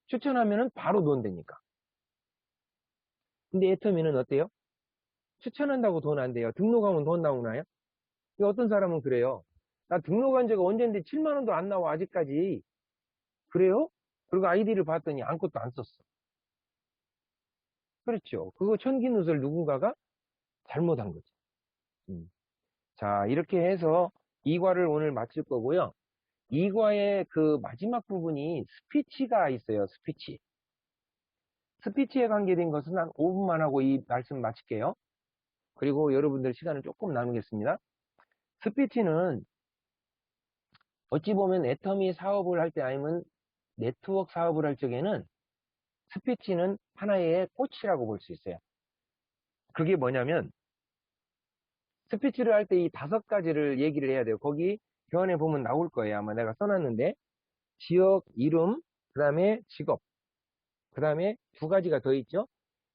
추천하면은 바로 돈 되니까. 근데 애터미는 어때요? 추천한다고 돈 안 돼요. 등록하면 돈 나오나요? 어떤 사람은 그래요. 나 등록한 지가 언젠데 7만 원도 안 나와 아직까지. 그래요? 그리고 아이디를 봤더니 아무것도 안 썼어. 그렇죠. 그거 천기누설 누군가가 잘못한 거죠. 자, 이렇게 해서 2과를 오늘 마칠 거고요. 2과의 그 마지막 부분이 스피치가 있어요. 스피치. 스피치에 관계된 것은 한 5분만 하고 이 말씀 마칠게요. 그리고 여러분들 시간을 조금 나누겠습니다. 스피치는 어찌 보면 애터미 사업을 할 때 아니면 네트워크 사업을 할 적에는 스피치는 하나의 꽃이라고 볼 수 있어요. 그게 뭐냐면 스피치를 할 때 이 5가지를 얘기를 해야 돼요. 거기 교환해 보면 나올 거예요. 아마 내가 써놨는데 지역 이름, 그 다음에 직업, 그 다음에 2가지가 더 있죠.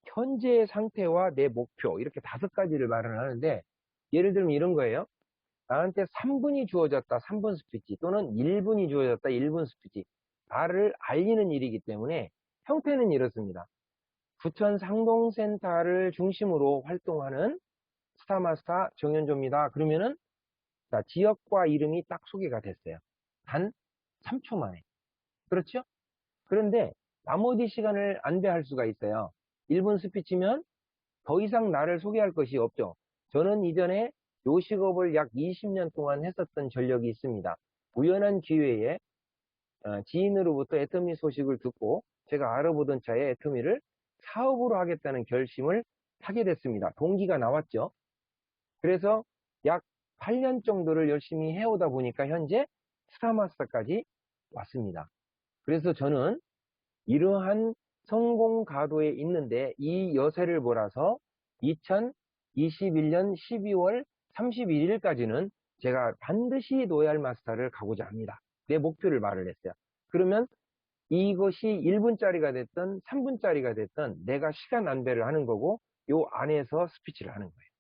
현재 상태와 내 목표, 이렇게 5가지를 말을 하는데 예를 들면 이런 거예요. 나한테 3분이 주어졌다, 3분 스피치, 또는 1분이 주어졌다, 1분 스피치. 나를 알리는 일이기 때문에 형태는 이렇습니다. 부천 상동센터를 중심으로 활동하는 스타마스터 정현조입니다. 그러면은 자, 지역과 이름이 딱 소개가 됐어요. 단 3초 만에. 그렇죠? 그런데 나머지 시간을 안배할 수가 있어요. 1분 스피치면 더 이상 나를 소개할 것이 없죠. 저는 이전에 요식업을 약 20년 동안 했었던 전력이 있습니다. 우연한 기회에 지인으로부터 애터미 소식을 듣고 제가 알아보던 차에 애터미를 사업으로 하겠다는 결심을 하게 됐습니다. 동기가 나왔죠. 그래서 약 8년 정도를 열심히 해오다 보니까 현재 스타마스터까지 왔습니다. 그래서 저는 이러한 성공 가도에 있는데 이 여세를 몰아서 2021년 12월 31일까지는 제가 반드시 로얄 마스터를 가고자 합니다. 내 목표를 말을 했어요. 그러면 이것이 1분짜리가 됐든 3분짜리가 됐든 내가 시간 안배를 하는 거고 요 안에서 스피치를 하는 거예요.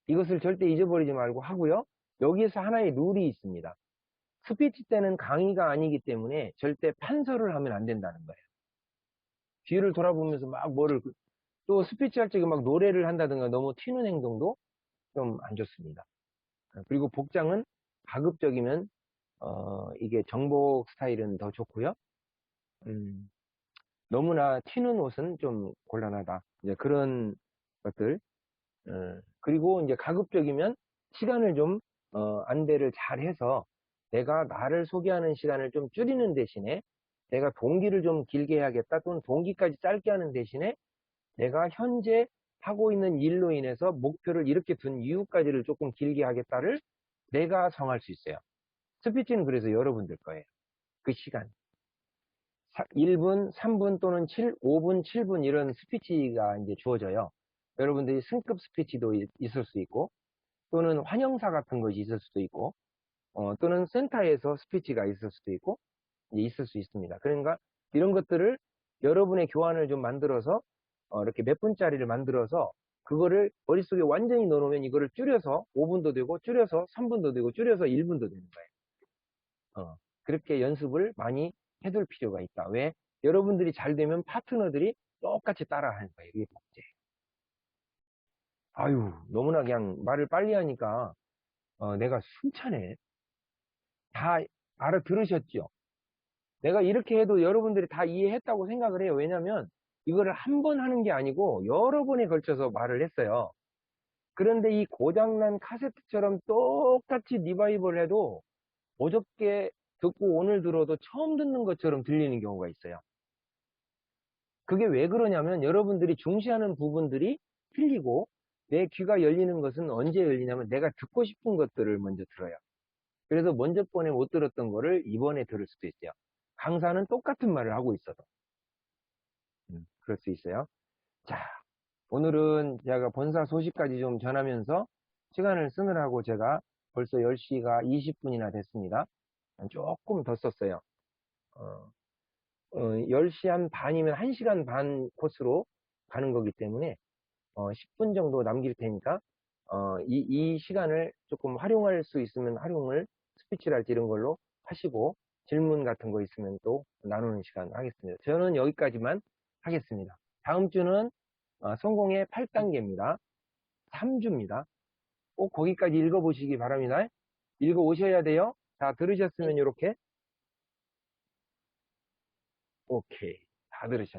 이것을 절대 잊어버리지 말고 하고요. 여기에서 하나의 룰이 있습니다. 스피치 때는 강의가 아니기 때문에 절대 판서를 하면 안 된다는 거예요. 뒤를 돌아보면서 막 또 스피치 할 적에 막 노래를 한다든가 너무 튀는 행동도 좀 안 좋습니다. 그리고 복장은 가급적이면, 이게 정복 스타일은 더 좋고요. 너무나 튀는 옷은 좀 곤란하다. 이제 그런 것들. 그리고 이제 가급적이면 시간을 좀, 안배를 잘 해서 내가 나를 소개하는 시간을 좀 줄이는 대신에 내가 동기를 좀 길게 해야겠다 또는 동기까지 짧게 하는 대신에 내가 현재 하고 있는 일로 인해서 목표를 이렇게 둔 이유까지를 조금 길게 하겠다를 내가 정할 수 있어요. 스피치는 그래서 여러분들 거예요. 그 시간. 1분, 3분 또는 5분, 7분 이런 스피치가 이제 주어져요. 여러분들이 승급 스피치도 있을 수 있고, 또는 환영사 같은 것이 있을 수도 있고, 또는 센터에서 스피치가 있을 수도 있고, 있을 수 있습니다. 그러니까 이런 것들을 여러분의 교환을 좀 만들어서 이렇게 몇 분짜리를 만들어서 그거를 머릿속에 완전히 넣어놓으면 이거를 줄여서 5분도 되고 줄여서 3분도 되고 줄여서 1분도 되는 거예요. 그렇게 연습을 많이 해둘 필요가 있다. 왜? 여러분들이 잘 되면 파트너들이 똑같이 따라하는 거예요. 이게 복제. 아유, 너무나 그냥 말을 빨리 하니까 내가 숨차네. 다 알아들으셨죠? 내가 이렇게 해도 여러분들이 다 이해했다고 생각을 해요. 왜냐면 이거를 한 번 하는 게 아니고 여러 번에 걸쳐서 말을 했어요. 그런데 이 고장난 카세트처럼 똑같이 리바이벌 해도 어저께 듣고 오늘 들어도 처음 듣는 것처럼 들리는 경우가 있어요. 그게 왜 그러냐면 여러분들이 중시하는 부분들이 틀리고 내 귀가 열리는 것은 언제 열리냐면 내가 듣고 싶은 것들을 먼저 들어요. 그래서 먼저 번에 못 들었던 거를 이번에 들을 수도 있어요. 강사는 똑같은 말을 하고 있어도. 그럴 수 있어요. 자, 오늘은 제가 본사 소식까지 좀 전하면서 시간을 쓰느라고 제가 벌써 10시가 20분이나 됐습니다. 조금 더 썼어요. 10시 한 반이면 1시간 반 코스로 가는 거기 때문에 10분 정도 남길 테니까 이 시간을 조금 활용할 수 있으면 활용을 스피치를 할지 이런 걸로 하시고 질문 같은 거 있으면 또 나누는 시간 하겠습니다. 저는 여기까지만 하겠습니다. 다음 주는 성공의 8단계입니다. 3주입니다. 꼭 거기까지 읽어보시기 바랍니다. 읽어 오셔야 돼요. 자, 들으셨으면 이렇게 오케이. 다 들으셨네.